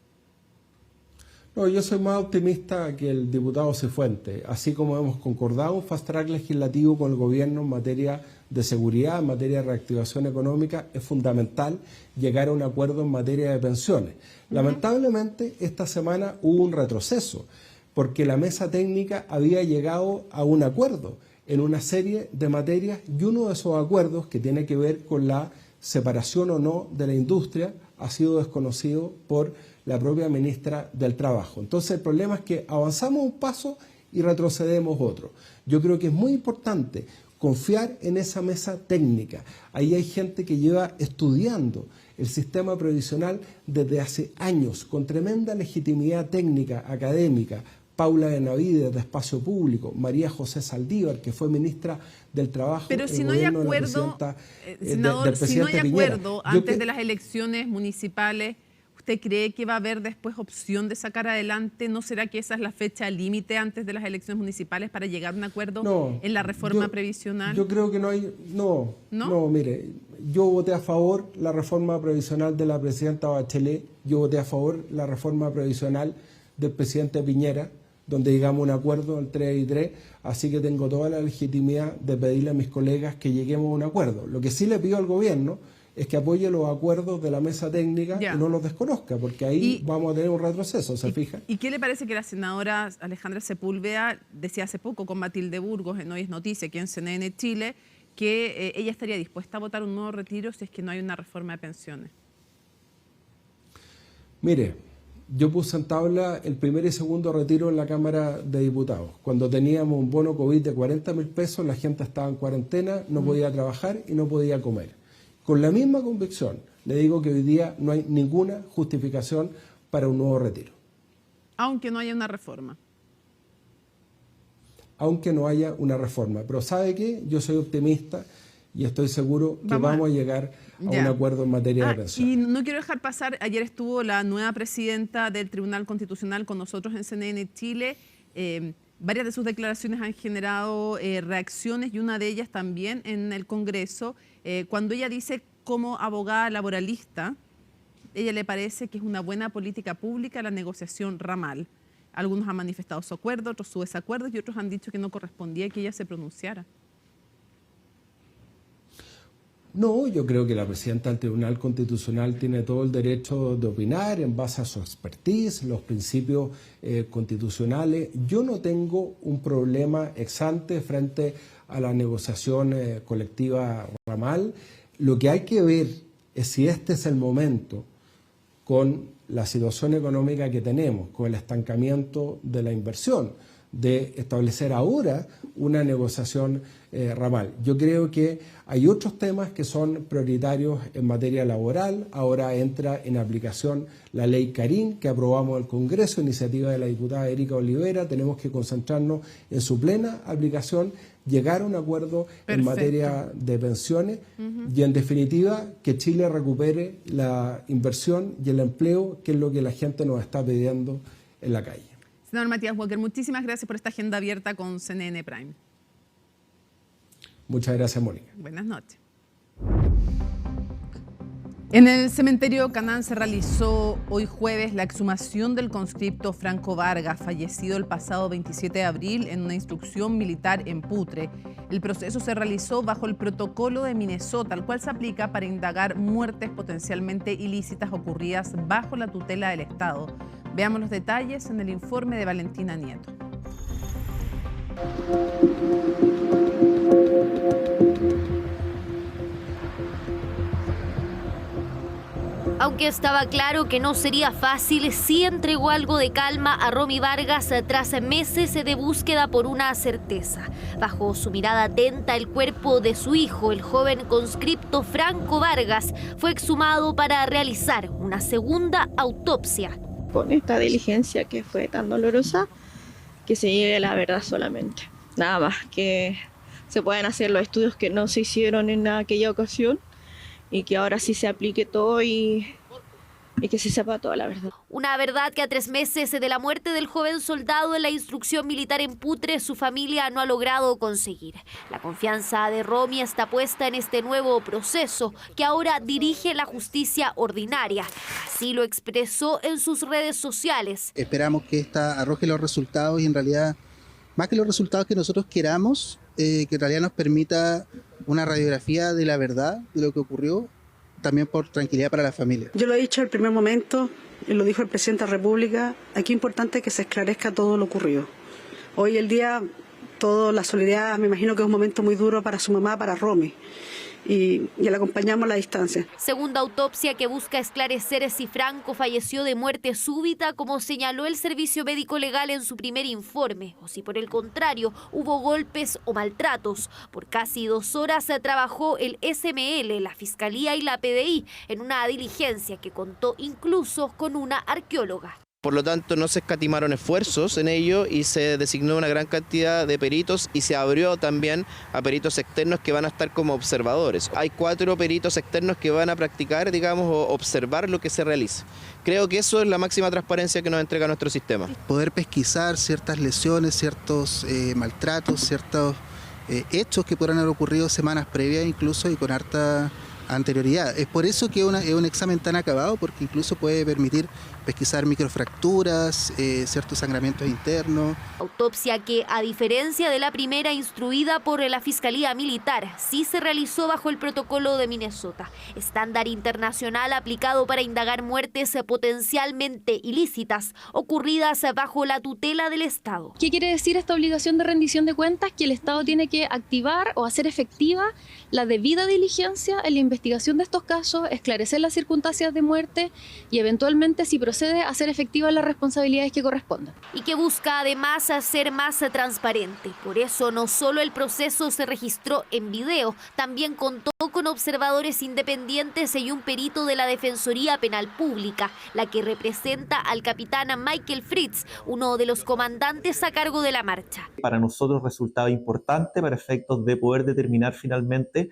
[SPEAKER 20] No, yo soy más optimista que el diputado Cifuentes, así como hemos concordado un fast track legislativo con el gobierno en materia de seguridad, en materia de reactivación económica, es fundamental llegar a un acuerdo en materia de pensiones. Lamentablemente, esta semana hubo un retroceso, porque la mesa técnica había llegado a un acuerdo en una serie de materias y uno de esos acuerdos, que tiene que ver con la separación o no de la industria, ha sido desconocido por la propia ministra del Trabajo. Entonces el problema es que avanzamos un paso y retrocedemos otro. Yo creo que es muy importante confiar en esa mesa técnica. Ahí hay gente que lleva estudiando el sistema previsional desde hace años, con tremenda legitimidad técnica, académica, Paula Benavides de Espacio Público, María José Saldívar, que fue ministra del Trabajo.
[SPEAKER 1] Pero si no hay acuerdo, senador, si no hay acuerdo antes de las elecciones municipales, ¿usted cree que va a haber después opción de sacar adelante? ¿No será que esa es la fecha límite antes de las elecciones municipales para llegar a un acuerdo en la reforma previsional?
[SPEAKER 20] Yo creo que no hay... No, mire, yo voté a favor la reforma previsional de la presidenta Bachelet, yo voté a favor la reforma previsional del presidente Piñera, donde llegamos a un acuerdo el 3-3, así que tengo toda la legitimidad de pedirle a mis colegas que lleguemos a un acuerdo. Lo que sí le pido al gobierno es que apoye los acuerdos de la mesa técnica y no los desconozca, porque ahí vamos a tener un retroceso, ¿se fija?
[SPEAKER 1] ¿Y qué le parece que la senadora Alejandra Sepúlveda decía hace poco con Matilde Burgos en Hoy es Noticia, aquí en CNN Chile, que ella estaría dispuesta a votar un nuevo retiro si es que no hay una reforma de pensiones?
[SPEAKER 20] Mire, yo puse en tabla el primer y segundo retiro en la Cámara de Diputados. Cuando teníamos un bono COVID de 40.000 pesos, la gente estaba en cuarentena, no podía trabajar y no podía comer. Con la misma convicción, le digo que hoy día no hay ninguna justificación para un nuevo retiro.
[SPEAKER 1] Aunque no haya una reforma.
[SPEAKER 20] Aunque no haya una reforma. Pero ¿sabe qué? Yo soy optimista y estoy seguro que vamos a llegar a un acuerdo en materia de pensión.
[SPEAKER 1] Y no quiero dejar pasar, ayer estuvo la nueva presidenta del Tribunal Constitucional con nosotros en CNN Chile. Varias de sus declaraciones han generado reacciones y una de ellas también en el Congreso, cuando ella dice como abogada laboralista, ella le parece que es una buena política pública la negociación ramal. Algunos han manifestado su acuerdo, otros su desacuerdo y otros han dicho que no correspondía que ella se pronunciara.
[SPEAKER 20] No, yo creo que la presidenta del Tribunal Constitucional tiene todo el derecho de opinar en base a su expertise, los principios constitucionales. Yo no tengo un problema ex ante frente a la negociación colectiva ramal. Lo que hay que ver es si este es el momento, con la situación económica que tenemos, con el estancamiento de la inversión, de establecer ahora una negociación ramal. Yo creo que hay otros temas que son prioritarios en materia laboral. Ahora entra en aplicación la ley Karim, que aprobamos en el Congreso, iniciativa de la diputada Erika Olivera. Tenemos que concentrarnos en su plena aplicación, llegar a un acuerdo en materia de pensiones y, en definitiva, que Chile recupere la inversión y el empleo, que es lo que la gente nos está pidiendo en la calle.
[SPEAKER 1] Senador Matías Walker, muchísimas gracias por esta agenda abierta con CNN Prime.
[SPEAKER 20] Muchas gracias, Mónica.
[SPEAKER 1] Buenas noches. En el cementerio Canán se realizó hoy jueves la exhumación del conscripto Franco Vargas, fallecido el pasado 27 de abril en una instrucción militar en Putre. El proceso se realizó bajo el protocolo de Minnesota, el cual se aplica para indagar muertes potencialmente ilícitas ocurridas bajo la tutela del Estado. Veamos los detalles en el informe de Valentina Nieto.
[SPEAKER 21] Aunque estaba claro que no sería fácil, sí entregó algo de calma a Romy Vargas tras meses de búsqueda por una certeza. Bajo su mirada atenta, el cuerpo de su hijo, el joven conscripto Franco Vargas, fue exhumado para realizar una segunda autopsia.
[SPEAKER 22] Con esta diligencia que fue tan dolorosa, que se llegue a la verdad solamente. Nada más, que se puedan hacer los estudios que no se hicieron en aquella ocasión y que ahora sí se aplique todo y que se sepa toda la verdad.
[SPEAKER 21] Una verdad que a 3 meses de la muerte del joven soldado en la instrucción militar en Putre, su familia no ha logrado conseguir. La confianza de Romy está puesta en este nuevo proceso que ahora dirige la justicia ordinaria. Así lo expresó en sus redes sociales.
[SPEAKER 23] Esperamos que esta arroje los resultados y, en realidad, más que los resultados que nosotros queramos, que en realidad nos permita una radiografía de la verdad de lo que ocurrió, también por tranquilidad para la familia.
[SPEAKER 24] Yo lo he dicho en el primer momento, y lo dijo el presidente de la República, aquí es importante que se esclarezca todo lo ocurrido. Hoy el día, la solidaridad, me imagino que es un momento muy duro para su mamá, para Romy, y la acompañamos a la distancia.
[SPEAKER 21] Segunda autopsia que busca esclarecer si Franco falleció de muerte súbita, como señaló el Servicio Médico Legal en su primer informe, o si por el contrario hubo golpes o maltratos. Por casi 2 horas se trabajó el SML, la Fiscalía y la PDI en una diligencia que contó incluso con una arqueóloga.
[SPEAKER 2] Por lo tanto, no se escatimaron esfuerzos en ello y se designó una gran cantidad de peritos y se abrió también a peritos externos que van a estar como observadores. Hay 4 peritos externos que van a practicar, digamos, o observar lo que se realiza. Creo que eso es la máxima transparencia que nos entrega nuestro sistema.
[SPEAKER 23] Poder pesquisar ciertas lesiones, ciertos maltratos, ciertos hechos que podrán haber ocurrido semanas previas incluso y con harta anterioridad. Es por eso que es un examen tan acabado, porque incluso puede permitir pesquisar microfracturas, ciertos sangramientos internos.
[SPEAKER 21] Autopsia que, a diferencia de la primera instruida por la Fiscalía Militar, sí se realizó bajo el protocolo de Minnesota, estándar internacional aplicado para indagar muertes potencialmente ilícitas ocurridas bajo la tutela del Estado.
[SPEAKER 5] ¿Qué quiere decir esta obligación de rendición de cuentas? Que el Estado tiene que activar o hacer efectiva la debida diligencia en la investigación de estos casos, esclarecer las circunstancias de muerte y eventualmente, si procede, hacer efectivas las responsabilidades que correspondan.
[SPEAKER 21] Y que busca además ser más transparente. Por eso no solo el proceso se registró en video, también contó con observadores independientes y un perito de la Defensoría Penal Pública, la que representa al capitán Michael Fritz, uno de los comandantes a cargo de la marcha.
[SPEAKER 6] Para nosotros resultaba importante para efectos de poder determinar finalmente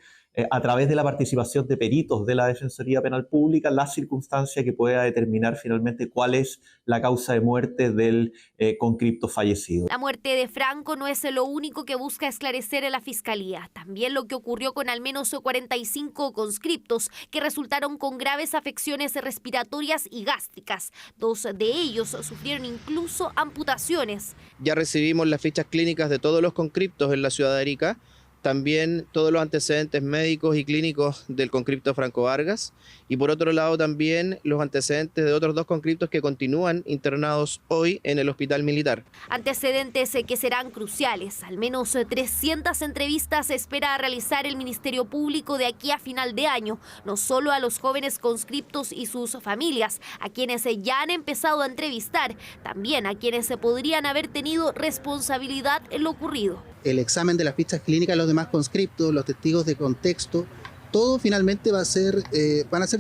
[SPEAKER 6] a través de la participación de peritos de la Defensoría Penal Pública la circunstancia que pueda determinar finalmente cuál es la causa de muerte del conscripto fallecido.
[SPEAKER 21] La muerte de Franco no es lo único que busca esclarecer la Fiscalía. También lo que ocurrió con al menos 45 conscriptos que resultaron con graves afecciones respiratorias y gástricas. 2 de ellos sufrieron incluso amputaciones.
[SPEAKER 2] Ya recibimos las fichas clínicas de todos los conscriptos en la ciudad de Arica. También todos los antecedentes médicos y clínicos del conscripto Franco Vargas y por otro lado también los antecedentes de otros 2 conscriptos que continúan internados hoy en el hospital militar.
[SPEAKER 21] Antecedentes que serán cruciales. Al menos 300 entrevistas espera realizar el Ministerio Público de aquí a final de año, no solo a los jóvenes conscriptos y sus familias, a quienes ya han empezado a entrevistar, también a quienes podrían haber tenido responsabilidad en lo ocurrido.
[SPEAKER 23] El examen de las fichas clínicas de los demás conscriptos, los testigos de contexto, todo finalmente van a ser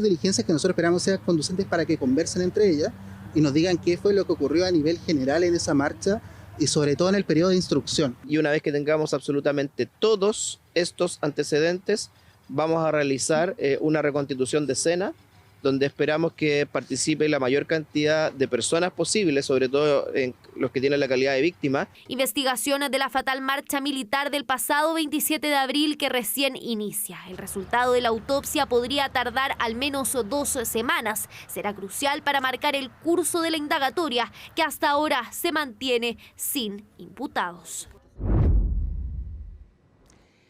[SPEAKER 23] diligencias que nosotros esperamos sean conducentes para que conversen entre ellas y nos digan qué fue lo que ocurrió a nivel general en esa marcha y sobre todo en el periodo de instrucción.
[SPEAKER 2] Y una vez que tengamos absolutamente todos estos antecedentes, vamos a realizar una reconstitución de escena donde esperamos que participe la mayor cantidad de personas posibles, sobre todo en los que tienen la calidad de víctima.
[SPEAKER 21] Investigaciones de la fatal marcha militar del pasado 27 de abril que recién inicia. El resultado de la autopsia podría tardar al menos 2 semanas. Será crucial para marcar el curso de la indagatoria, que hasta ahora se mantiene sin imputados.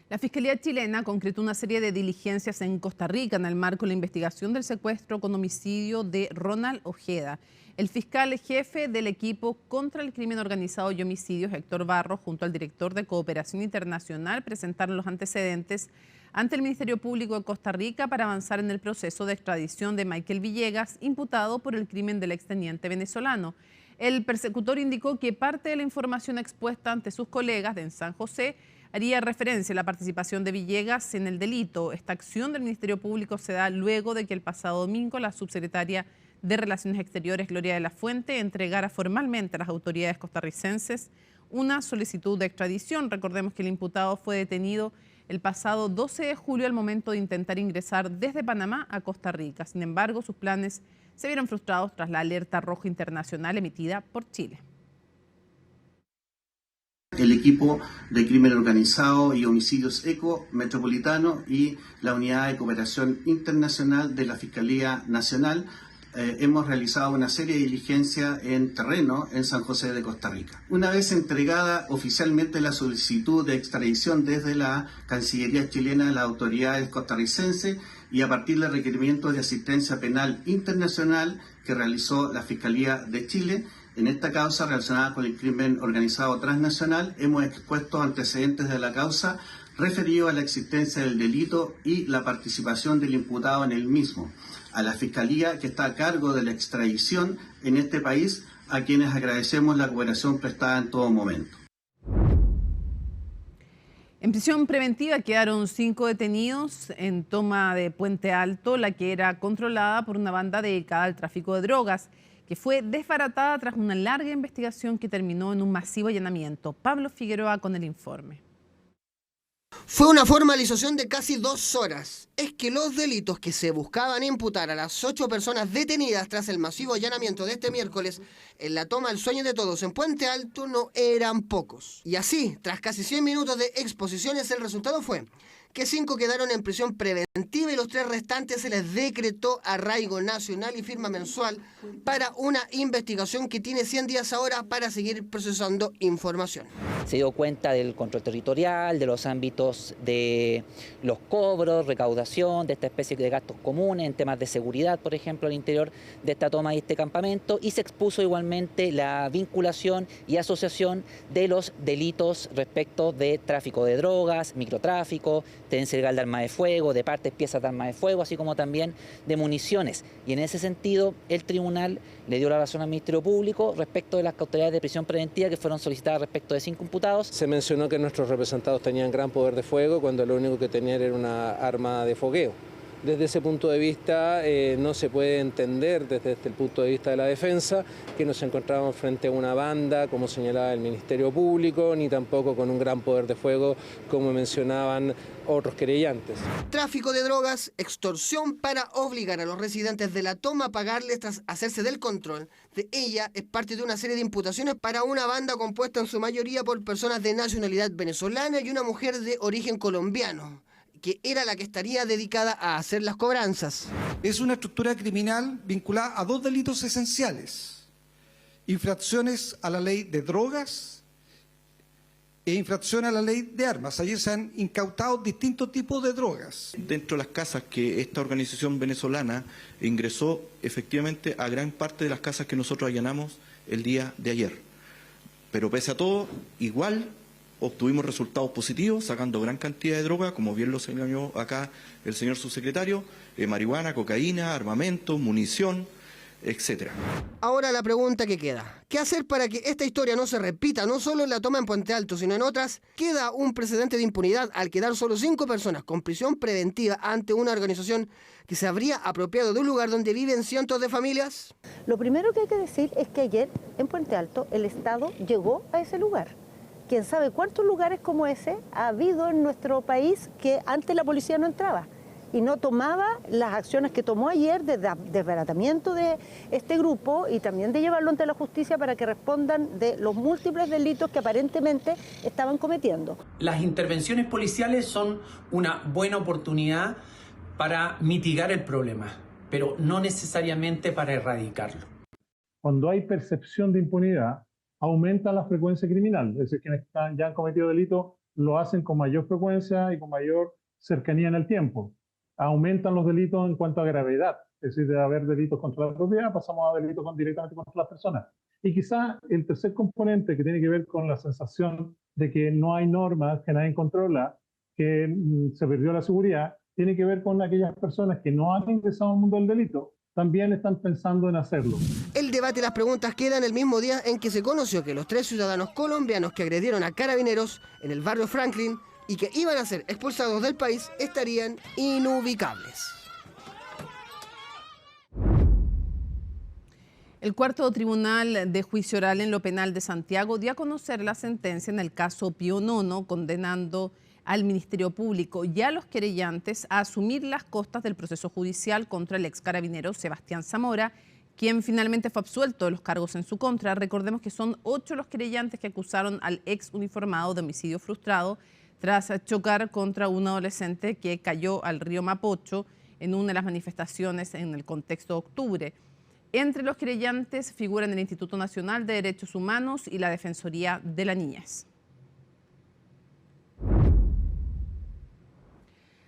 [SPEAKER 1] La Fiscalía chilena concretó una serie de diligencias en Costa Rica en el marco de la investigación del secuestro con homicidio de Ronald Ojeda. El fiscal jefe del equipo contra el crimen organizado y homicidios, Héctor Barros, junto al director de Cooperación Internacional, presentaron los antecedentes ante el Ministerio Público de Costa Rica para avanzar en el proceso de extradición de Michael Villegas, imputado por el crimen del exteniente venezolano. El persecutor indicó que parte de la información expuesta ante sus colegas de San José haría referencia a la participación de Villegas en el delito. Esta acción del Ministerio Público se da luego de que el pasado domingo la subsecretaria de Relaciones Exteriores, Gloria de la Fuente, entregara formalmente a las autoridades costarricenses una solicitud de extradición. Recordemos que el imputado fue detenido el pasado 12 de julio al momento de intentar ingresar desde Panamá a Costa Rica. Sin embargo, sus planes se vieron frustrados tras la alerta roja internacional emitida por Chile.
[SPEAKER 8] El equipo de crimen organizado y homicidios ECO metropolitano y la unidad de cooperación internacional de la Fiscalía Nacional hemos realizado una serie de diligencias en terreno en San José de Costa Rica. Una vez entregada oficialmente la solicitud de extradición desde la Cancillería chilena a las autoridades costarricenses y a partir del requerimiento de asistencia penal internacional que realizó la Fiscalía de Chile, en esta causa relacionada con el crimen organizado transnacional, hemos expuesto antecedentes de la causa referido a la existencia del delito y la participación del imputado en el mismo, a la Fiscalía que está a cargo de la extradición en este país, a quienes agradecemos la cooperación prestada en todo momento.
[SPEAKER 1] En prisión preventiva quedaron 5 detenidos en toma de Puente Alto, la que era controlada por una banda dedicada al tráfico de drogas, que fue desbaratada tras una larga investigación que terminó en un masivo allanamiento. Pablo Figueroa con el informe.
[SPEAKER 3] Fue una formalización de casi 2 horas. Es que los delitos que se buscaban imputar a las 8 personas detenidas tras el masivo allanamiento de este miércoles en la toma del Sueño de Todos en Puente Alto no eran pocos. Y así, tras casi 100 minutos de exposiciones, el resultado fue que 5 quedaron en prisión preventiva y los 3 restantes se les decretó arraigo nacional y firma mensual para una investigación que tiene 100 días ahora para seguir procesando información.
[SPEAKER 9] Se dio cuenta del control territorial, de los ámbitos de los cobros, recaudación, de esta especie de gastos comunes en temas de seguridad, por ejemplo, al interior de esta toma y este campamento, y se expuso igualmente la vinculación y asociación de los delitos respecto de tráfico de drogas, microtráfico, tenencia ilegal de armas de fuego, de partes, piezas de armas de fuego, así como también de municiones. Y en ese sentido, el tribunal le dio la razón al Ministerio Público respecto de las cautelarias de prisión preventiva que fueron solicitadas respecto de 5 imputados.
[SPEAKER 11] Se mencionó que nuestros representados tenían gran poder de fuego cuando lo único que tenían era una arma de fogueo. Desde ese punto de vista no se puede entender desde el punto de vista de la defensa que nos encontrábamos frente a una banda, como señalaba el Ministerio Público, ni tampoco con un gran poder de fuego, como mencionaban otros querellantes.
[SPEAKER 3] Tráfico de drogas, extorsión para obligar a los residentes de la toma a pagarles tras hacerse del control de ella, es parte de una serie de imputaciones para una banda compuesta en su mayoría por personas de nacionalidad venezolana y una mujer de origen colombiano, que era la que estaría dedicada a hacer las cobranzas.
[SPEAKER 13] Es una estructura criminal vinculada a 2 delitos esenciales: infracciones a la ley de drogas e infracción a la ley de armas. Allí se han incautado distintos tipos de drogas.
[SPEAKER 25] Dentro de las casas que esta organización venezolana ingresó, efectivamente, a gran parte de las casas que nosotros allanamos el día de ayer. Pero pese a todo, igual obtuvimos resultados positivos, sacando gran cantidad de droga, como bien lo señaló acá el señor subsecretario, marihuana, cocaína, armamento, munición, etc.
[SPEAKER 3] Ahora la pregunta que queda: ¿qué hacer para que esta historia no se repita, no solo en la toma en Puente Alto, sino en otras? Queda un precedente de impunidad al quedar solo 5 personas con prisión preventiva ante una organización que se habría apropiado de un lugar donde viven cientos de familias.
[SPEAKER 4] Lo primero que hay que decir es que ayer en Puente Alto el Estado llegó a ese lugar. Quién sabe cuántos lugares como ese ha habido en nuestro país que antes la policía no entraba y no tomaba las acciones que tomó ayer de desbaratamiento de este grupo y también de llevarlo ante la justicia para que respondan de los múltiples delitos que aparentemente estaban cometiendo.
[SPEAKER 26] Las intervenciones policiales son una buena oportunidad para mitigar el problema, pero no necesariamente para erradicarlo.
[SPEAKER 14] Cuando hay percepción de impunidad, aumenta la frecuencia criminal. Es decir, quienes ya han cometido delitos lo hacen con mayor frecuencia y con mayor cercanía en el tiempo. Aumentan los delitos en cuanto a gravedad. Es decir, de haber delitos contra la propiedad, pasamos a delitos directamente contra las personas. Y quizá el tercer componente, que tiene que ver con la sensación de que no hay normas, que nadie controla, que se perdió la seguridad, tiene que ver con aquellas personas que no han ingresado al mundo del delito, también están pensando en hacerlo.
[SPEAKER 3] El debate y las preguntas quedan el mismo día en que se conoció que los 3 ciudadanos colombianos que agredieron a carabineros en el barrio Franklin y que iban a ser expulsados del país estarían inubicables.
[SPEAKER 1] El cuarto tribunal de juicio oral en lo penal de Santiago dio a conocer la sentencia en el caso Pío IX, condenando al Ministerio Público y a los querellantes a asumir las costas del proceso judicial contra el ex carabinero Sebastián Zamora, quien finalmente fue absuelto de los cargos en su contra. Recordemos que son 8 los querellantes que acusaron al ex uniformado de homicidio frustrado tras chocar contra un adolescente que cayó al río Mapocho en una de las manifestaciones en el contexto de octubre. Entre los querellantes figuran el Instituto Nacional de Derechos Humanos y la Defensoría de la Niñez.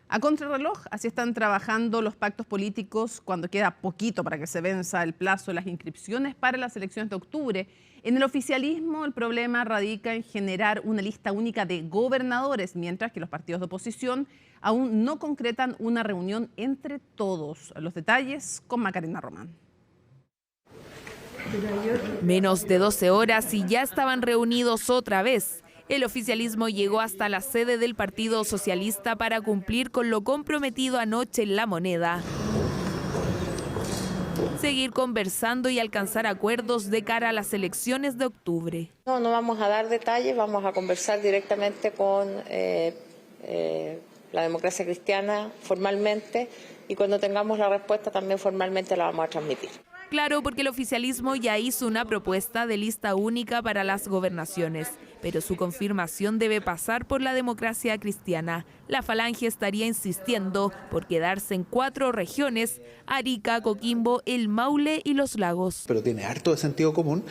[SPEAKER 1] A contrarreloj, así están trabajando los pactos políticos cuando queda poquito para que se venza el plazo de las inscripciones para las elecciones de octubre. En el oficialismo, el problema radica en generar una lista única de gobernadores, mientras que los partidos de oposición aún no concretan una reunión entre todos. Los detalles con Macarena Román.
[SPEAKER 27] Menos de 12 horas y ya estaban reunidos otra vez. El oficialismo llegó hasta la sede del Partido Socialista para cumplir con lo comprometido anoche en La Moneda. seguir conversando y alcanzar acuerdos de cara a las elecciones de octubre.
[SPEAKER 7] No vamos a dar detalles, vamos a conversar directamente con la Democracia Cristiana formalmente, y cuando tengamos la respuesta también formalmente la vamos a transmitir.
[SPEAKER 27] Claro, porque el oficialismo ya hizo una propuesta de lista única para las gobernaciones, pero su confirmación debe pasar por la Democracia Cristiana. La Falange estaría insistiendo por quedarse en 4 regiones: Arica, Coquimbo, El Maule y Los Lagos.
[SPEAKER 10] Pero tiene harto de sentido común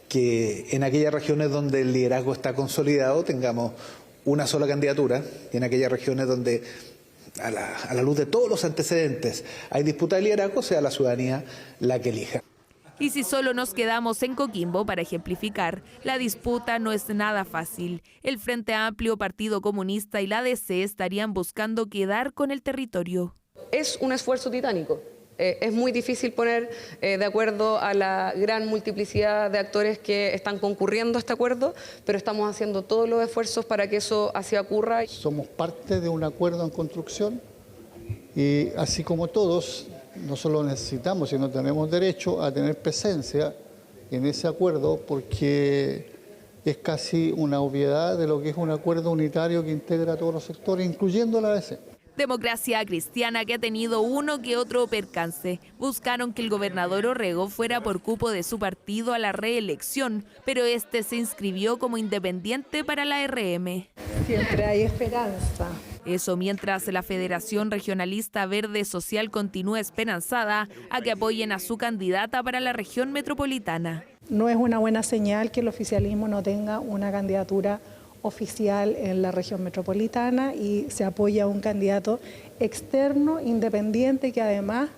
[SPEAKER 10] que en aquellas regiones donde el liderazgo está consolidado tengamos una sola candidatura, y en aquellas regiones donde a la luz de todos los antecedentes hay disputa de liderazgo, sea la ciudadanía la que elija.
[SPEAKER 27] Y si solo nos quedamos en Coquimbo, para ejemplificar, la disputa no es nada fácil. El Frente Amplio, Partido Comunista y la DC estarían buscando quedar con el territorio.
[SPEAKER 15] Es un esfuerzo titánico. Es muy difícil poner de acuerdo a la gran multiplicidad de actores que están concurriendo a este acuerdo, pero estamos haciendo todos los esfuerzos para que eso así ocurra.
[SPEAKER 16] Somos parte de un acuerdo en construcción y así como todos, no solo necesitamos, sino tenemos derecho a tener presencia en ese acuerdo, porque es casi una obviedad de lo que es un acuerdo unitario que integra a todos los sectores, incluyendo la ADC.
[SPEAKER 27] Democracia Cristiana, que ha tenido uno que otro percance. Buscaron que el gobernador Orrego fuera por cupo de su partido a la reelección, pero este se inscribió como independiente para la RM.
[SPEAKER 17] Siempre hay esperanza.
[SPEAKER 27] Eso mientras la Federación Regionalista Verde Social continúa esperanzada a que apoyen a su candidata para la región metropolitana.
[SPEAKER 17] No es una buena señal que el oficialismo no tenga una candidatura oficial en la región metropolitana y se apoya a un candidato externo, independiente, que además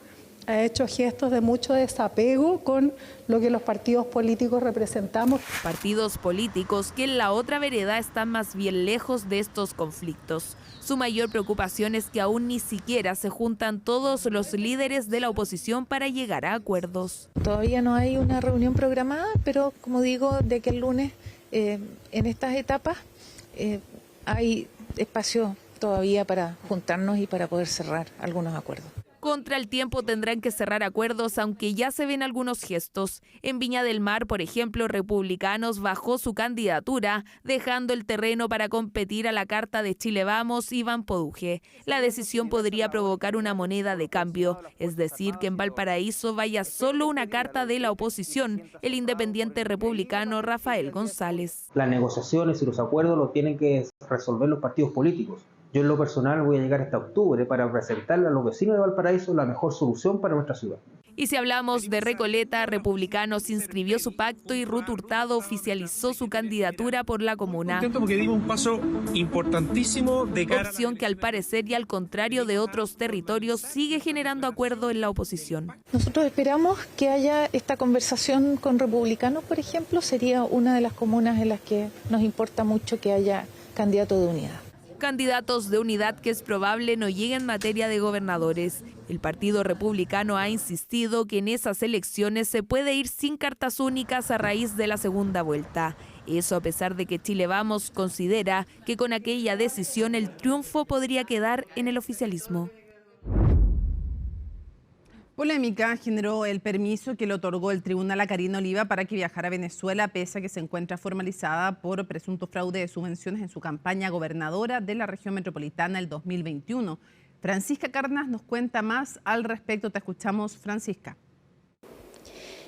[SPEAKER 17] ha hecho gestos de mucho desapego con lo que los partidos políticos representamos.
[SPEAKER 27] Partidos políticos que en la otra vereda están más bien lejos de estos conflictos. Su mayor preocupación es que aún ni siquiera se juntan todos los líderes de la oposición para llegar a acuerdos.
[SPEAKER 17] Todavía no hay una reunión programada, pero como digo, de que el lunes en estas etapas hay espacio todavía para juntarnos y para poder cerrar algunos acuerdos.
[SPEAKER 27] Contra el tiempo tendrán que cerrar acuerdos, aunque ya se ven algunos gestos. En Viña del Mar, por ejemplo, Republicanos bajó su candidatura, dejando el terreno para competir a la carta de Chile Vamos, Iván Poduje. La decisión podría provocar una moneda de cambio, es decir, que en Valparaíso vaya solo una carta de la oposición, el independiente republicano Rafael González.
[SPEAKER 18] Las negociaciones y los acuerdos los tienen que resolver los partidos políticos. Yo en lo personal voy a llegar hasta octubre para presentarle a los vecinos de Valparaíso la mejor solución para nuestra ciudad.
[SPEAKER 27] Y si hablamos de Recoleta, Republicanos inscribió su pacto y Ruth Hurtado oficializó su candidatura por la comuna.
[SPEAKER 19] Intento porque dimos un paso importantísimo de cara...
[SPEAKER 27] Opción que al parecer y al contrario de otros territorios sigue generando acuerdo en la oposición.
[SPEAKER 17] Nosotros esperamos que haya esta conversación con Republicanos, por ejemplo, sería una de las comunas en las que nos importa mucho que haya candidato de unidad.
[SPEAKER 27] Candidatos de unidad que es probable no lleguen en materia de gobernadores. El Partido Republicano ha insistido que en esas elecciones se puede ir sin cartas únicas a raíz de la segunda vuelta. Eso a pesar de que Chile Vamos considera que con aquella decisión el triunfo podría quedar en el oficialismo.
[SPEAKER 1] Polémica generó el permiso que le otorgó el tribunal a Karina Oliva para que viajara a Venezuela, pese a que se encuentra formalizada por presunto fraude de subvenciones en su campaña gobernadora de la región metropolitana el 2021. Francisca Carnas nos cuenta más al respecto. Te escuchamos, Francisca.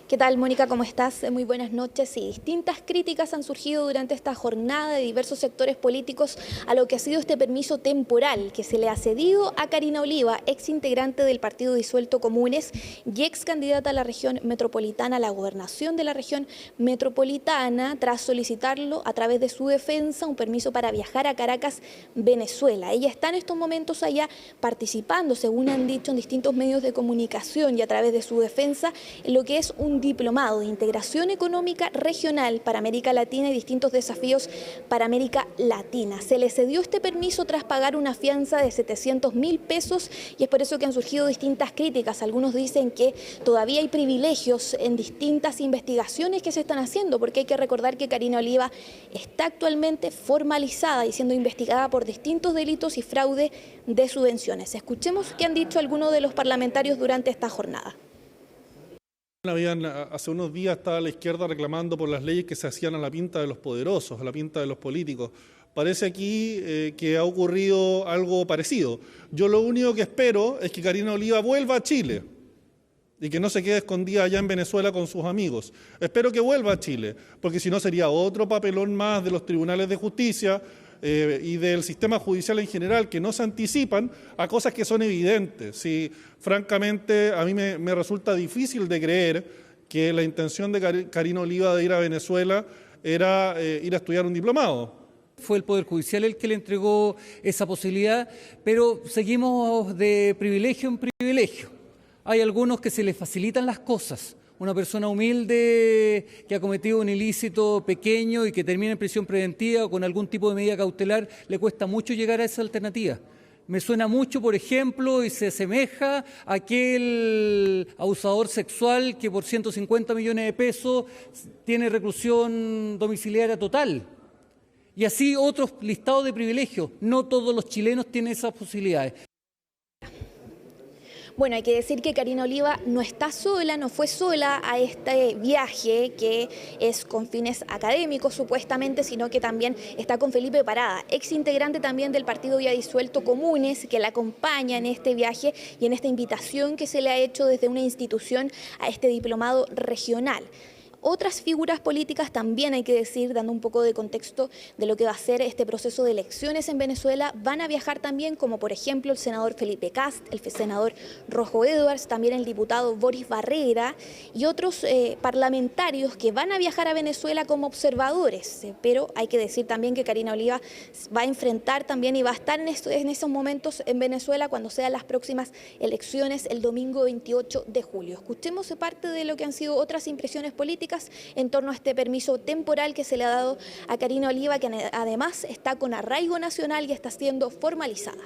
[SPEAKER 28] ¿Qué tal, Mónica? ¿Cómo estás? Muy buenas noches. Y distintas críticas han surgido durante esta jornada de diversos sectores políticos a lo que ha sido este permiso temporal que se le ha cedido a Karina Oliva, ex integrante del partido disuelto Comunes y ex candidata a la región metropolitana, a la gobernación de la región metropolitana, tras solicitarlo a través de su defensa un permiso para viajar a Caracas, Venezuela. Ella está en estos momentos allá participando, según han dicho en distintos medios de comunicación y a través de su defensa, en lo que es un diplomado de integración económica regional para América Latina y distintos desafíos para América Latina. Se le cedió este permiso tras pagar una fianza de 700.000 pesos y es por eso que han surgido distintas críticas. Algunos dicen que todavía hay privilegios en distintas investigaciones que se están haciendo, porque hay que recordar que Karina Oliva está actualmente formalizada y siendo investigada por distintos delitos y fraude de subvenciones. Escuchemos qué han dicho algunos de los parlamentarios durante esta jornada.
[SPEAKER 14] Hace unos días estaba la izquierda reclamando por las leyes que se hacían a la pinta de los poderosos, a la pinta de los políticos. Parece aquí que ha ocurrido algo parecido. Yo lo único que espero es que Karina Oliva vuelva a Chile y que no se quede escondida allá en Venezuela con sus amigos. Espero que vuelva a Chile, porque si no sería otro papelón más de los tribunales de justicia y del sistema judicial en general, que no se anticipan a cosas que son evidentes. Sí, francamente, a mí me resulta difícil de creer que la intención de Karina Oliva de ir a Venezuela era ir a estudiar un diplomado.
[SPEAKER 2] Fue el Poder Judicial el que le entregó esa posibilidad, pero seguimos de privilegio en privilegio. Hay algunos que se les facilitan las cosas. Una persona humilde que ha cometido un ilícito pequeño y que termina en prisión preventiva o con algún tipo de medida cautelar, le cuesta mucho llegar a esa alternativa. Me suena mucho, por ejemplo, y se asemeja a aquel abusador sexual que por 150 millones de pesos tiene reclusión domiciliaria total. Y así otros listados de privilegios. No todos los chilenos tienen esas posibilidades.
[SPEAKER 28] Bueno, hay que decir que Karina Oliva no está sola, no fue sola a este viaje que es con fines académicos supuestamente, sino que también está con Felipe Parada, ex integrante también del partido ya disuelto Comunes, que la acompaña en este viaje y en esta invitación que se le ha hecho desde una institución a este diplomado regional. Otras figuras políticas también, hay que decir, dando un poco de contexto de lo que va a ser este proceso de elecciones en Venezuela, van a viajar también, como por ejemplo el senador Felipe Kast, el senador Rojo Edwards, también el diputado Boris Barrera y otros parlamentarios que van a viajar a Venezuela como observadores. Pero hay que decir también que Karina Oliva va a enfrentar también y va a estar en esos momentos en Venezuela cuando sean las próximas elecciones el domingo 28 de julio. Escuchemos parte de lo que han sido otras impresiones políticas en torno a este permiso temporal que se le ha dado a Karina Oliva, que además está con arraigo nacional y está siendo formalizada.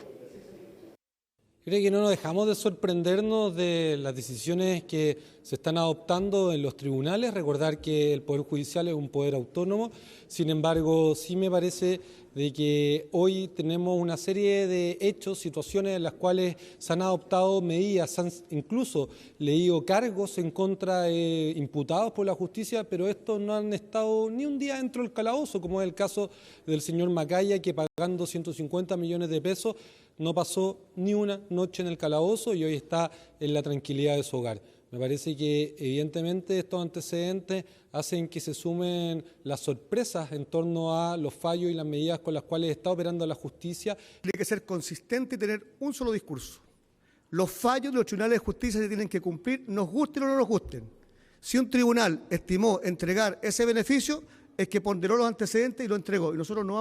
[SPEAKER 5] Creo que no nos dejamos de sorprendernos de las decisiones que se están adoptando en los tribunales. Recordar que el Poder Judicial es un poder autónomo, sin embargo, sí me parece de que hoy tenemos una serie de hechos, situaciones en las cuales se han adoptado medidas, se han incluso leído cargos en contra de imputados por la justicia, pero estos no han estado ni un día dentro del calabozo, como es el caso del señor Macaya, que pagando 150 millones de pesos no pasó ni una noche en el calabozo y hoy está en la tranquilidad de su hogar. Me parece que evidentemente estos antecedentes hacen que se sumen las sorpresas en torno a los fallos y las medidas con las cuales está operando la justicia.
[SPEAKER 6] Tiene que ser consistente y tener un solo discurso. Los fallos de los tribunales de justicia se tienen que cumplir, nos gusten o no nos gusten. Si un tribunal estimó entregar ese beneficio, es que ponderó los antecedentes y lo entregó. Y nosotros no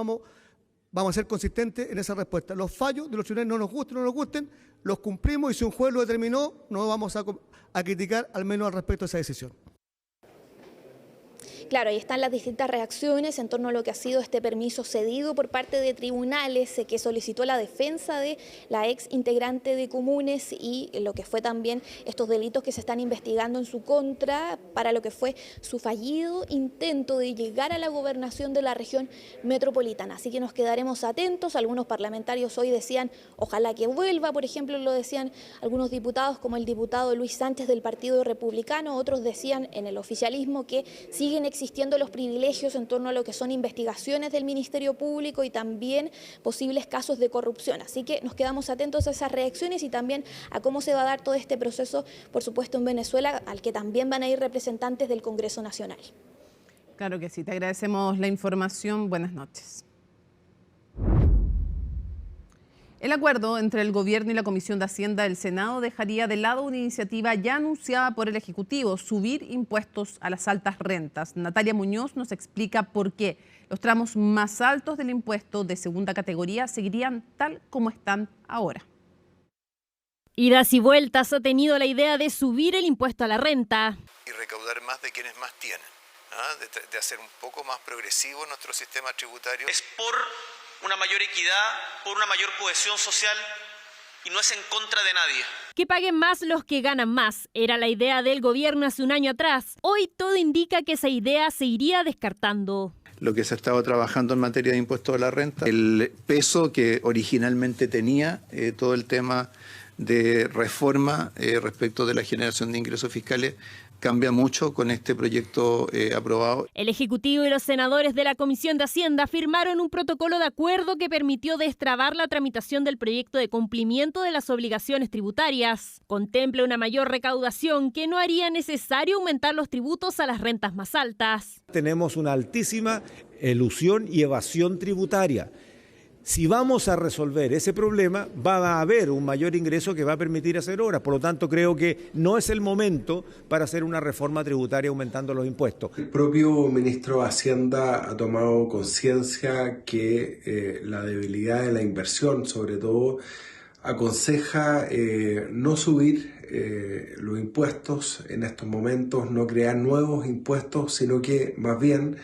[SPEAKER 6] vamos a ser consistentes en esa respuesta. Los fallos de los tribunales no nos gusten o no nos gusten, los cumplimos y si un juez lo determinó, no vamos a criticar al menos al respecto de esa decisión.
[SPEAKER 28] Claro, ahí están las distintas reacciones en torno a lo que ha sido este permiso cedido por parte de tribunales que solicitó la defensa de la ex integrante de Comunes y lo que fue también estos delitos que se están investigando en su contra para lo que fue su fallido intento de llegar a la gobernación de la región metropolitana. Así que nos quedaremos atentos. Algunos parlamentarios hoy decían ojalá que vuelva, por ejemplo, lo decían algunos diputados como el diputado Luis Sánchez del Partido Republicano, otros decían en el oficialismo que siguen existiendo los privilegios en torno a lo que son investigaciones del Ministerio Público y también posibles casos de corrupción. Así que nos quedamos atentos a esas reacciones y también a cómo se va a dar todo este proceso, por supuesto, en Venezuela, al que también van a ir representantes del Congreso Nacional.
[SPEAKER 1] Claro que sí, te agradecemos la información. Buenas noches. El acuerdo entre el Gobierno y la Comisión de Hacienda del Senado dejaría de lado una iniciativa ya anunciada por el Ejecutivo, subir impuestos a las altas rentas. Natalia Muñoz nos explica por qué los tramos más altos del impuesto de segunda categoría seguirían tal como están ahora.
[SPEAKER 12] Idas y vueltas ha tenido la idea de subir el impuesto a la renta.
[SPEAKER 20] Y recaudar más de quienes más tienen, de hacer un poco más progresivo nuestro sistema tributario.
[SPEAKER 22] Es por una mayor equidad, por una mayor cohesión social y no es en contra de nadie.
[SPEAKER 12] Que paguen más los que ganan más. Era la idea del gobierno hace un año atrás. Hoy todo indica que esa idea se iría descartando.
[SPEAKER 20] Lo que se ha estado trabajando en materia de impuesto a la renta, el peso que originalmente tenía todo el tema de reforma respecto de la generación de ingresos fiscales
[SPEAKER 8] cambia mucho con este proyecto aprobado.
[SPEAKER 12] El Ejecutivo y los senadores de la Comisión de Hacienda firmaron un protocolo de acuerdo que permitió destrabar la tramitación del proyecto de cumplimiento de las obligaciones tributarias. Contempla una mayor recaudación que no haría necesario aumentar los tributos a las rentas más altas.
[SPEAKER 9] Tenemos una altísima elusión y evasión tributaria. Si vamos a resolver ese problema, va a haber un mayor ingreso que va a permitir hacer obras. Por lo tanto, creo que no es el momento para hacer una reforma tributaria aumentando los impuestos.
[SPEAKER 11] El propio ministro de Hacienda ha tomado conciencia que la debilidad de la inversión, sobre todo, aconseja no subir los impuestos en estos momentos, no crear nuevos impuestos, sino que más bien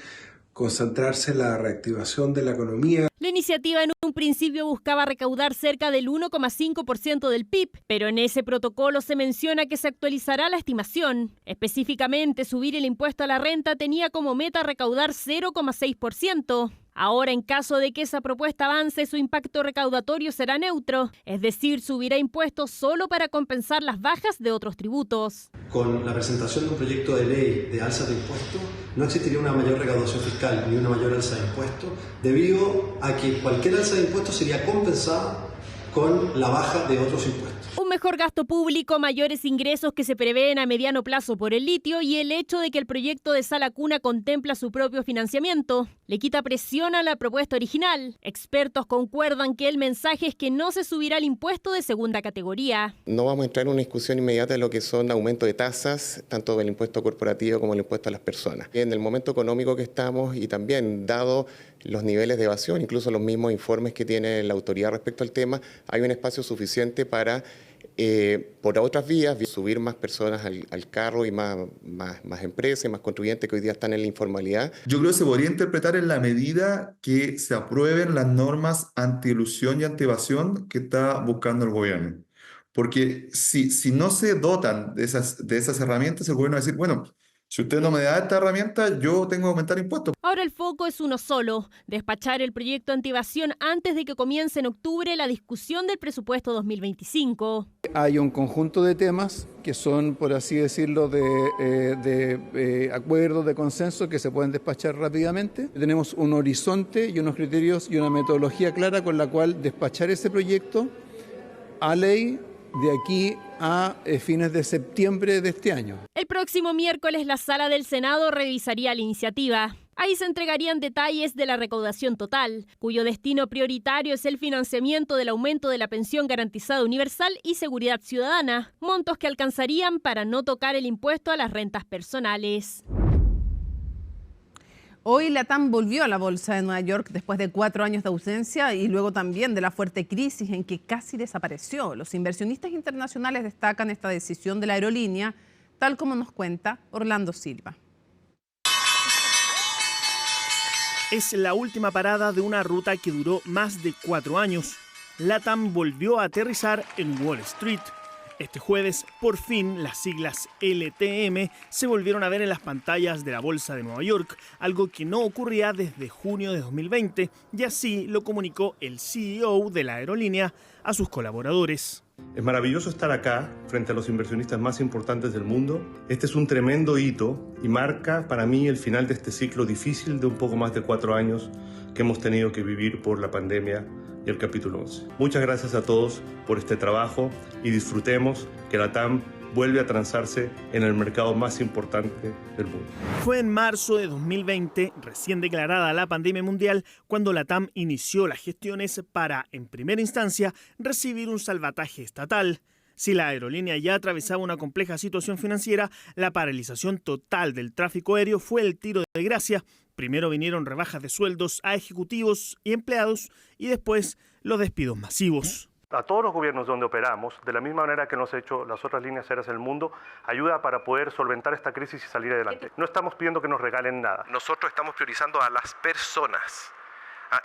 [SPEAKER 11] concentrarse en la reactivación de la economía.
[SPEAKER 12] La iniciativa en un principio buscaba recaudar cerca del 1,5% del PIB, pero en ese protocolo se menciona que se actualizará la estimación. Específicamente, subir el impuesto a la renta tenía como meta recaudar 0,6%. Ahora, en caso de que esa propuesta avance, su impacto recaudatorio será neutro, es decir, subirá impuestos solo para compensar las bajas de otros tributos.
[SPEAKER 13] Con la presentación de un proyecto de ley de alza de impuestos, no existiría una mayor recaudación fiscal ni una mayor alza de impuestos, debido a que cualquier alza de impuestos sería compensada con la baja de otros impuestos.
[SPEAKER 12] Un mejor gasto público, mayores ingresos que se prevén a mediano plazo por el litio y el hecho de que el proyecto de Sala Cuna contempla su propio financiamiento. Le quita presión a la propuesta original. Expertos concuerdan que el mensaje es que no se subirá el impuesto de segunda categoría.
[SPEAKER 21] No vamos a entrar en una discusión inmediata de lo que son aumentos de tasas, tanto del impuesto corporativo como el impuesto a las personas. En el momento económico que estamos y también dado los niveles de evasión, incluso los mismos informes que tiene la autoridad respecto al tema, hay un espacio suficiente para, por otras vías, subir más personas al carro y más empresas y más contribuyentes que hoy día están en la informalidad.
[SPEAKER 23] Yo creo que se podría interpretar en la medida que se aprueben las normas anti-elusión y anti-evasión que está buscando el gobierno. Porque si no se dotan de esas herramientas, el gobierno va a decir, bueno, si usted no me da esta herramienta, yo tengo que aumentar impuestos.
[SPEAKER 12] Ahora el foco es uno solo, despachar el proyecto anti-evasión antes de que comience en octubre la discusión del presupuesto 2025.
[SPEAKER 24] Hay un conjunto de temas que son, por así decirlo, de acuerdos, de consenso que se pueden despachar rápidamente. Tenemos un horizonte y unos criterios y una metodología clara con la cual despachar ese proyecto a ley de aquí a fines de septiembre de este año.
[SPEAKER 12] El próximo miércoles la Sala del Senado revisaría la iniciativa. Ahí se entregarían detalles de la recaudación total, cuyo destino prioritario es el financiamiento del aumento de la pensión garantizada universal y seguridad ciudadana, montos que alcanzarían para no tocar el impuesto a las rentas personales.
[SPEAKER 1] Hoy la TAM volvió a la bolsa de Nueva York después de 4 años de ausencia y luego también de la fuerte crisis en que casi desapareció. Los inversionistas internacionales destacan esta decisión de la aerolínea, tal como nos cuenta Orlando Silva.
[SPEAKER 25] Es la última parada de una ruta que duró más de 4 años. LATAM volvió a aterrizar en Wall Street. Este jueves, por fin, las siglas LTM se volvieron a ver en las pantallas de la Bolsa de Nueva York, algo que no ocurría desde junio de 2020, y así lo comunicó el CEO de la aerolínea a sus colaboradores.
[SPEAKER 29] Es maravilloso estar acá, frente a los inversionistas más importantes del mundo. Este es un tremendo hito y marca para mí el final de este ciclo difícil de un poco más de 4 años que hemos tenido que vivir por la pandemia y el capítulo 11. Muchas gracias a todos por este trabajo y disfrutemos que la TAM vuelve a transarse en el mercado más importante del mundo.
[SPEAKER 25] Fue en marzo de 2020, recién declarada la pandemia mundial, cuando la TAM inició las gestiones para, en primera instancia, recibir un salvataje estatal. Si la aerolínea ya atravesaba una compleja situación financiera, la paralización total del tráfico aéreo fue el tiro de gracia. Primero vinieron rebajas de sueldos a ejecutivos y empleados y después los despidos masivos.
[SPEAKER 29] A todos los gobiernos donde operamos, de la misma manera que nos ha hecho las otras líneas aéreas del mundo, ayuda para poder solventar esta crisis y salir adelante. No estamos pidiendo que nos regalen nada. Nosotros estamos priorizando a las personas.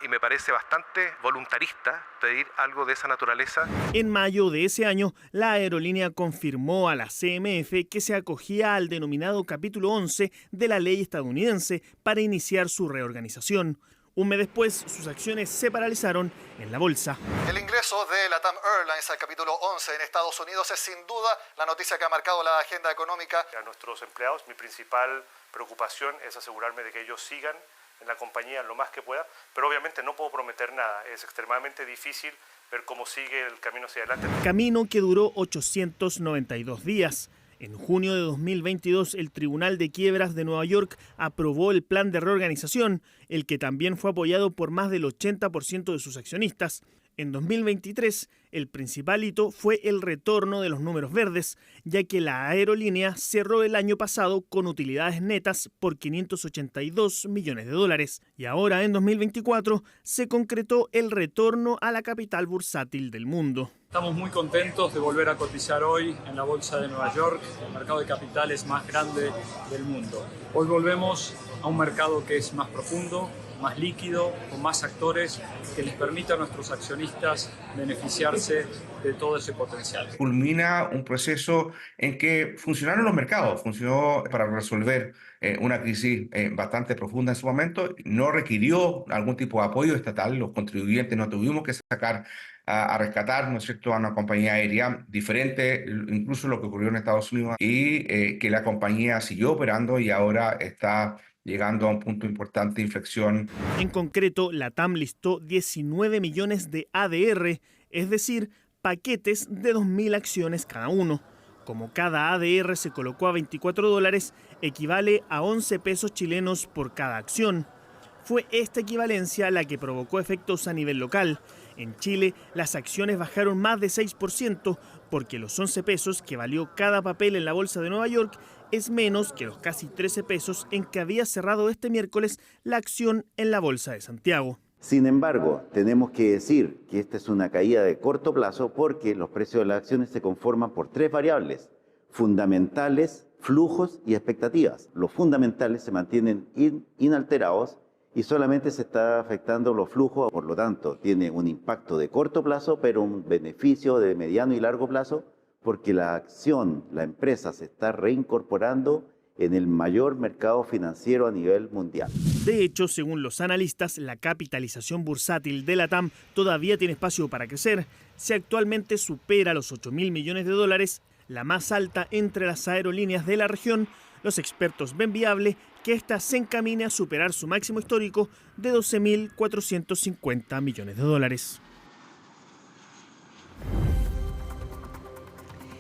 [SPEAKER 29] Y me parece bastante voluntarista pedir algo de esa naturaleza.
[SPEAKER 25] En mayo de ese año, la aerolínea confirmó a la CMF que se acogía al denominado capítulo 11 de la ley estadounidense para iniciar su reorganización. Un mes después, sus acciones se paralizaron en la bolsa.
[SPEAKER 3] El ingreso de LATAM Airlines al capítulo 11 en Estados Unidos es sin duda la noticia que ha marcado la agenda económica.
[SPEAKER 29] A nuestros empleados, mi principal preocupación es asegurarme de que ellos sigan en la compañía lo más que pueda, pero obviamente no puedo prometer nada. Es extremadamente difícil ver cómo sigue el camino hacia adelante.
[SPEAKER 25] Camino que duró 892 días. En junio de 2022, el Tribunal de Quiebras de Nueva York aprobó el plan de reorganización, el que también fue apoyado por más del 80% de sus accionistas. En 2023, el principal hito fue el retorno de los números verdes, ya que la aerolínea cerró el año pasado con utilidades netas por $582 millones. Y ahora, en 2024, se concretó el retorno a la capital bursátil del mundo.
[SPEAKER 4] Estamos muy contentos de volver a cotizar hoy en la Bolsa de Nueva York, el mercado de capitales más grande del mundo. Hoy volvemos a un mercado que es más profundo, más líquido, con más actores, que les permita a nuestros accionistas beneficiarse de todo ese potencial.
[SPEAKER 7] Culmina un proceso en que funcionaron los mercados, funcionó para resolver una crisis bastante profunda en su momento, no requirió algún tipo de apoyo estatal, los contribuyentes no tuvimos que sacar a rescatar, ¿no es cierto?, a una compañía aérea diferente, incluso lo que ocurrió en Estados Unidos, y que la compañía siguió operando y ahora está llegando a un punto importante de inflexión.
[SPEAKER 25] En concreto, LATAM listó 19 millones de ADR, es decir, paquetes de 2.000 acciones cada uno. Como cada ADR se colocó a $24, equivale a 11 pesos chilenos por cada acción. Fue esta equivalencia la que provocó efectos a nivel local. En Chile, las acciones bajaron más de 6% porque los 11 pesos que valió cada papel en la Bolsa de Nueva York es menos que los casi 13 pesos en que había cerrado este miércoles la acción en la Bolsa de Santiago.
[SPEAKER 10] Sin embargo, tenemos que decir que esta es una caída de corto plazo porque los precios de las acciones se conforman por tres variables: fundamentales, flujos y expectativas. Los fundamentales se mantienen inalterados y solamente se está afectando los flujos, por lo tanto tiene un impacto de corto plazo, pero un beneficio de mediano y largo plazo, porque la acción, la empresa se está reincorporando en el mayor mercado financiero a nivel mundial.
[SPEAKER 25] De hecho, según los analistas, la capitalización bursátil de LATAM todavía tiene espacio para crecer. Si actualmente supera los $8.000 millones, la más alta entre las aerolíneas de la región, los expertos ven viable que ésta se encamine a superar su máximo histórico de $12.450 millones.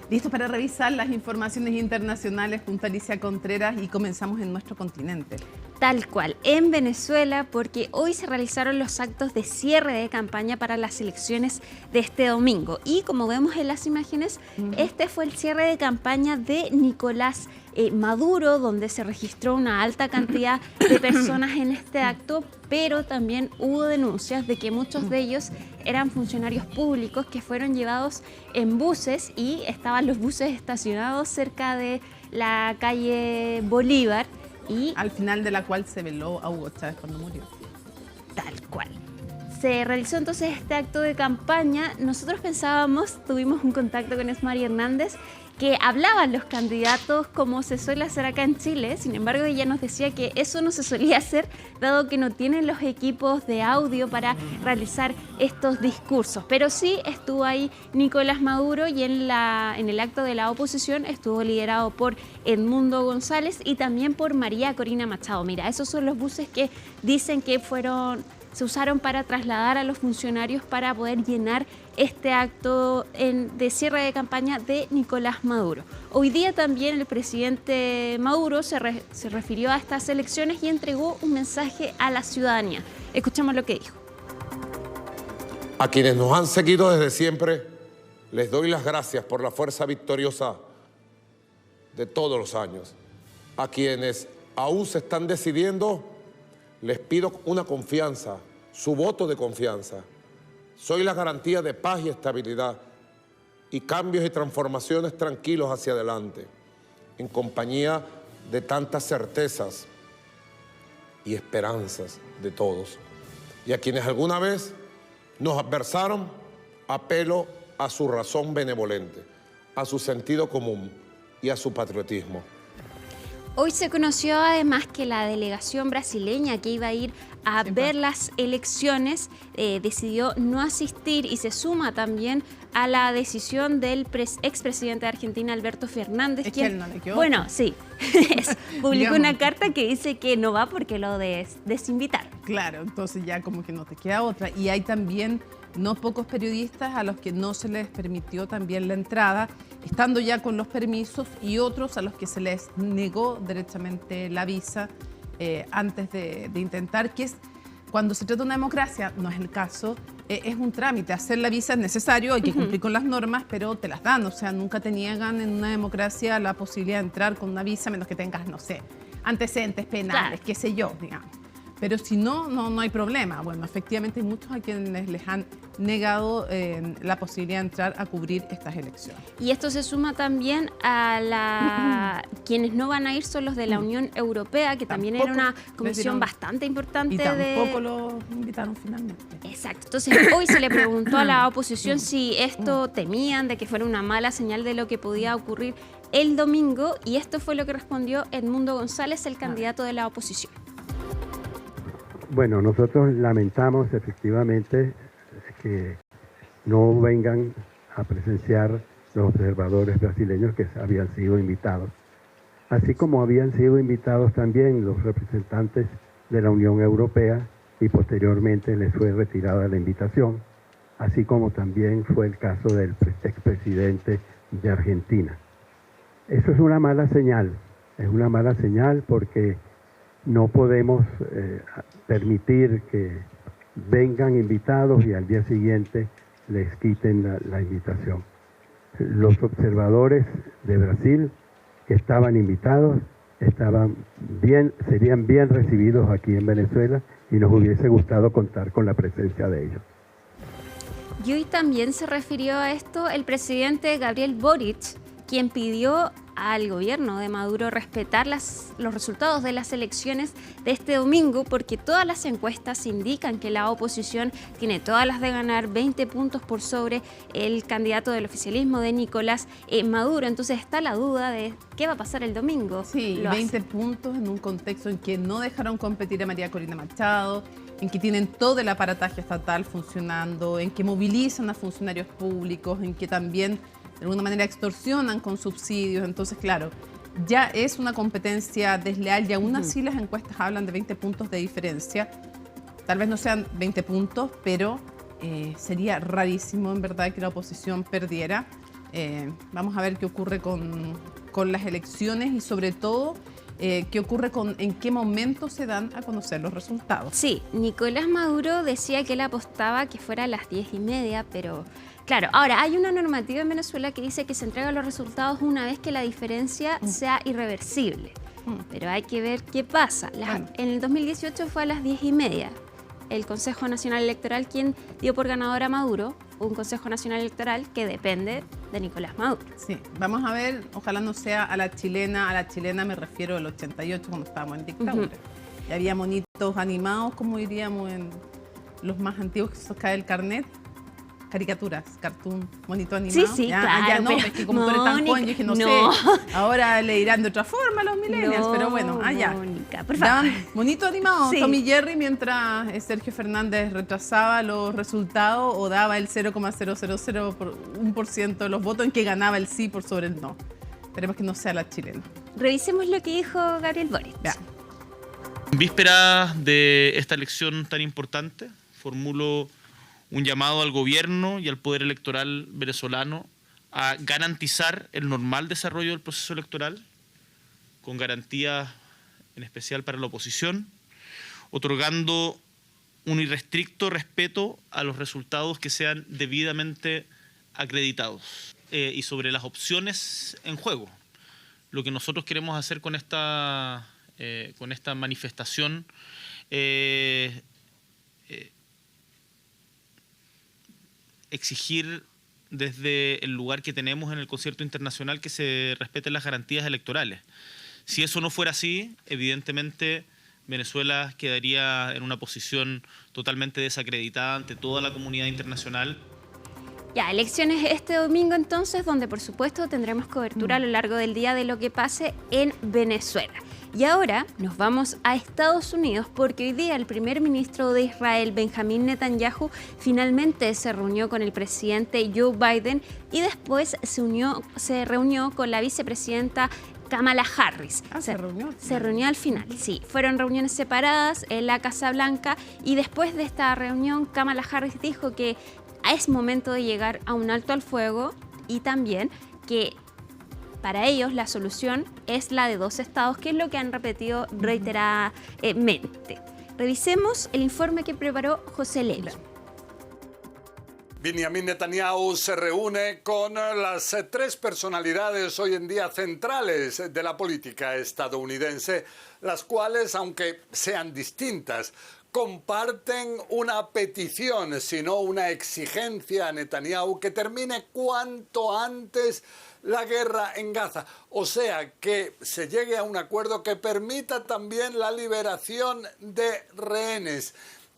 [SPEAKER 1] Listos para revisar las informaciones internacionales junto a Alicia Contreras y comenzamos en nuestro continente.
[SPEAKER 15] Tal cual, en Venezuela, porque hoy se realizaron los actos de cierre de campaña para las elecciones de este domingo. Y como vemos en las imágenes, este fue el cierre de campaña de Nicolás Maduro, donde se registró una alta cantidad de personas en este acto, pero también hubo denuncias de que muchos de ellos eran funcionarios públicos que fueron llevados en buses y estaban los buses estacionados cerca de la calle Bolívar. Y
[SPEAKER 1] al final de la cual se veló a Hugo Chávez cuando murió.
[SPEAKER 15] Tal cual. Se realizó entonces este acto de campaña. Nosotros pensábamos, tuvimos un contacto con Esmari Hernández, que hablaban los candidatos como se suele hacer acá en Chile. Sin embargo, ella nos decía que eso no se solía hacer, dado que no tienen los equipos de audio para realizar estos discursos. Pero sí estuvo ahí Nicolás Maduro y en el acto de la oposición estuvo liderado por Edmundo González y también por María Corina Machado. Mira, esos son los buses que dicen que se usaron para trasladar a los funcionarios para poder llenar este acto de cierre de campaña de Nicolás Maduro. Hoy día también el presidente Maduro se refirió a estas elecciones y entregó un mensaje a la ciudadanía. Escuchemos lo que dijo.
[SPEAKER 16] A quienes nos han seguido desde siempre, les doy las gracias por la fuerza victoriosa de todos los años. A quienes aún se están decidiendo, les pido una confianza, su voto de confianza. Soy la garantía de paz y estabilidad y cambios y transformaciones tranquilos hacia adelante, en compañía de tantas certezas y esperanzas de todos. Y a quienes alguna vez nos adversaron, apelo a su razón benevolente, a su sentido común y a su patriotismo.
[SPEAKER 15] Hoy se conoció además que la delegación brasileña que iba a ir a ver las elecciones, decidió no asistir y se suma también a la decisión del expresidente de Argentina, Alberto Fernández,
[SPEAKER 1] es
[SPEAKER 15] quien,
[SPEAKER 1] que él no le quedó
[SPEAKER 15] bueno, sí, publicó una carta que dice que no va porque lo desinvitaron.
[SPEAKER 1] Claro, entonces ya como que no te queda otra. Y hay también no pocos periodistas a los que no se les permitió también la entrada, estando ya con los permisos, y otros a los que se les negó derechamente la visa antes de intentar, que es cuando se trata de una democracia, no es el caso, es un trámite. Hacer la visa es necesario, hay que cumplir con las normas, pero te las dan. O sea, nunca te niegan en una democracia la posibilidad de entrar con una visa, menos que tengas, no sé, antecedentes penales, qué sé yo, digamos. Pero si no, no hay problema. Bueno, efectivamente hay muchos a quienes les han negado la posibilidad de entrar a cubrir estas elecciones.
[SPEAKER 15] Y esto se suma también a quienes no van a ir son los de la Unión Europea, que también era una comisión bastante importante.
[SPEAKER 1] Y tampoco los invitaron finalmente.
[SPEAKER 15] Exacto. Entonces hoy se le preguntó a la oposición si esto temían de que fuera una mala señal de lo que podía ocurrir el domingo, y esto fue lo que respondió Edmundo González, el candidato de la oposición.
[SPEAKER 2] Bueno, nosotros lamentamos efectivamente que no vengan a presenciar los observadores brasileños que habían sido invitados, así como habían sido invitados también los representantes de la Unión Europea y posteriormente les fue retirada la invitación, así como también fue el caso del expresidente de Argentina. Eso es una mala señal porque no podemos permitir que vengan invitados y al día siguiente les quiten la invitación. Los observadores de Brasil que estaban invitados serían bien recibidos aquí en Venezuela y nos hubiese gustado contar con la presencia de ellos.
[SPEAKER 15] Y hoy también se refirió a esto el presidente Gabriel Boric, quien pidió al gobierno de Maduro respetar los resultados de las elecciones de este domingo, porque todas las encuestas indican que la oposición tiene todas las de ganar, 20 puntos por sobre el candidato del oficialismo de Nicolás Maduro. Entonces está la duda de qué va a pasar el domingo.
[SPEAKER 1] Sí, 20 puntos en un contexto en que no dejaron competir a María Corina Machado, en que tienen todo el aparataje estatal funcionando, en que movilizan a funcionarios públicos, en que también de alguna manera extorsionan con subsidios. Entonces, claro, ya es una competencia desleal y aún así las encuestas hablan de 20 puntos de diferencia. Tal vez no sean 20 puntos, pero sería rarísimo en verdad que la oposición perdiera. Vamos a ver qué ocurre con las elecciones y sobre todo qué ocurre en qué momento se dan a conocer los resultados.
[SPEAKER 15] Sí, Nicolás Maduro decía que él apostaba que fuera a las 10:30, pero claro, ahora hay una normativa en Venezuela que dice que se entregan los resultados una vez que la diferencia sea irreversible. Pero hay que ver qué pasa. En el 2018 fue a las 10:30. El Consejo Nacional Electoral quien dio por ganador a Maduro, un Consejo Nacional Electoral que depende de Nicolás Maduro.
[SPEAKER 1] Sí, vamos a ver, ojalá no sea a la chilena me refiero al 88 cuando estábamos en dictadura. Y había monitos animados, como diríamos en los más antiguos que se cae el carnet. Caricaturas, cartoon, monito animado.
[SPEAKER 15] Sí,
[SPEAKER 1] ya,
[SPEAKER 15] claro.
[SPEAKER 1] Ya no, es que como tú eres tan joven, yo dije, no sé, ahora le dirán de otra forma a los millennials, pero bueno, allá.
[SPEAKER 15] Mónica, por favor.
[SPEAKER 1] Daban monito animado,
[SPEAKER 15] Sí.
[SPEAKER 1] Tom y Jerry, mientras Sergio Fernández retrasaba los resultados o daba el 0,000% de los votos en que ganaba el sí por sobre el no. Esperemos que no sea la chilena.
[SPEAKER 15] Revisemos lo que dijo Gabriel Boric.
[SPEAKER 1] Ya.
[SPEAKER 5] En víspera de esta elección tan importante, formulo un llamado al gobierno y al poder electoral venezolano a garantizar el normal desarrollo del proceso electoral, con garantías en especial para la oposición, otorgando un irrestricto respeto a los resultados que sean debidamente acreditados y sobre las opciones en juego. Lo que nosotros queremos hacer con esta manifestación exigir desde el lugar que tenemos en el concierto internacional que se respeten las garantías electorales. Si eso no fuera así, evidentemente Venezuela quedaría en una posición totalmente desacreditada ante toda la comunidad internacional.
[SPEAKER 15] Ya, elecciones este domingo entonces, donde por supuesto tendremos cobertura a lo largo del día de lo que pase en Venezuela. Y ahora nos vamos a Estados Unidos porque hoy día el primer ministro de Israel, Benjamín Netanyahu, finalmente se reunió con el presidente Joe Biden y después se reunió con la vicepresidenta Kamala Harris.
[SPEAKER 1] Se reunió.
[SPEAKER 15] Se reunió al final, sí. Fueron reuniones separadas en la Casa Blanca y después de esta reunión Kamala Harris dijo que es momento de llegar a un alto al fuego y también que para ellos la solución es la de 2 estados, que es lo que han repetido reiteradamente. Revisemos el informe que preparó José Levi.
[SPEAKER 6] Benjamin Netanyahu se reúne con las 3 personalidades hoy en día centrales de la política estadounidense, las cuales, aunque sean distintas, comparten una petición, sino una exigencia a Netanyahu que termine cuanto antes la guerra en Gaza. O sea, que se llegue a un acuerdo que permita también la liberación de rehenes.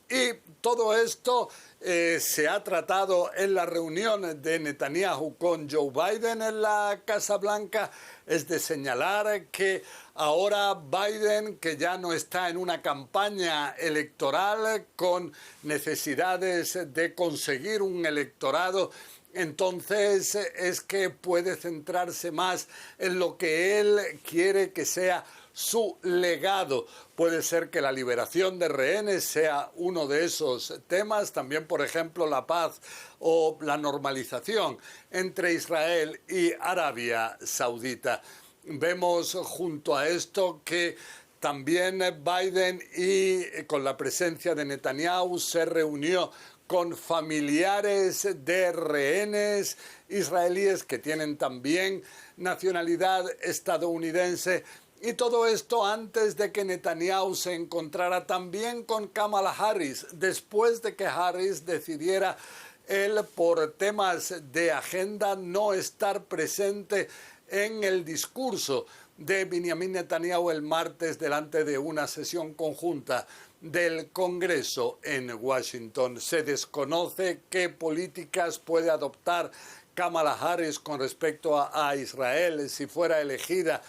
[SPEAKER 6] Y todo esto se ha tratado en la reunión de Netanyahu con Joe Biden en la Casa Blanca. Es de señalar que ahora Biden, que ya no está en una campaña electoral con necesidades de conseguir un electorado, entonces es que puede centrarse más en lo que él quiere que sea su legado. Puede ser que la liberación de rehenes sea uno de esos temas, también por ejemplo la paz o la normalización entre Israel y Arabia Saudita. Vemos junto a esto que también Biden y con la presencia de Netanyahu se reunió con familiares de rehenes israelíes que tienen también nacionalidad estadounidense. Y todo esto antes de que Netanyahu se encontrara también con Kamala Harris, después de que Harris decidiera él, por temas de agenda, no estar presente en el discurso de Benjamin Netanyahu el martes delante de una sesión conjunta del Congreso en Washington. Se desconoce qué políticas puede adoptar Kamala Harris con respecto a Israel si fuera elegida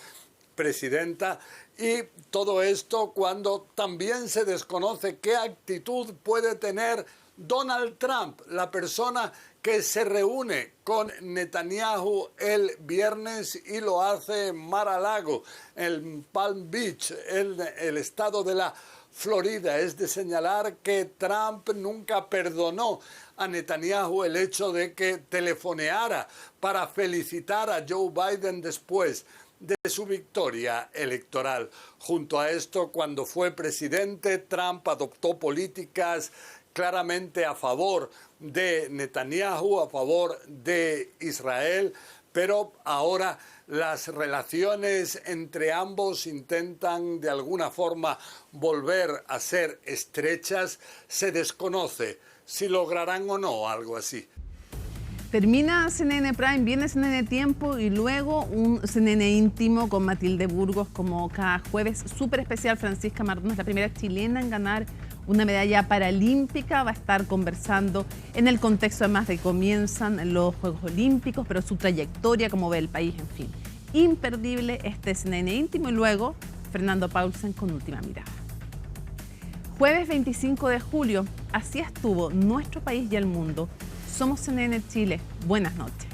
[SPEAKER 6] presidenta, y todo esto cuando también se desconoce qué actitud puede tener Donald Trump, la persona que se reúne con Netanyahu el viernes y lo hace en Mar-a-Lago, en Palm Beach, el estado de la Florida. Es de señalar que Trump nunca perdonó a Netanyahu el hecho de que telefoneara para felicitar a Joe Biden después de su victoria electoral. Junto a esto, cuando fue presidente, Trump adoptó políticas claramente a favor de Netanyahu, a favor de Israel, pero ahora las relaciones entre ambos intentan de alguna forma volver a ser estrechas. Se desconoce si lograrán o no algo así.
[SPEAKER 1] Termina CNN Prime, viene CNN Tiempo y luego un CNN íntimo con Matilde Burgos como cada jueves. Súper especial, Francisca Mardones es la primera chilena en ganar una medalla paralímpica. Va a estar conversando en el contexto además de que comienzan los Juegos Olímpicos, pero su trayectoria, cómo ve el país, en fin. Imperdible este CNN íntimo y luego Fernando Paulsen con Última Mirada. Jueves 25 de julio, así estuvo nuestro país y el mundo. Somos CNN Chile. Buenas noches.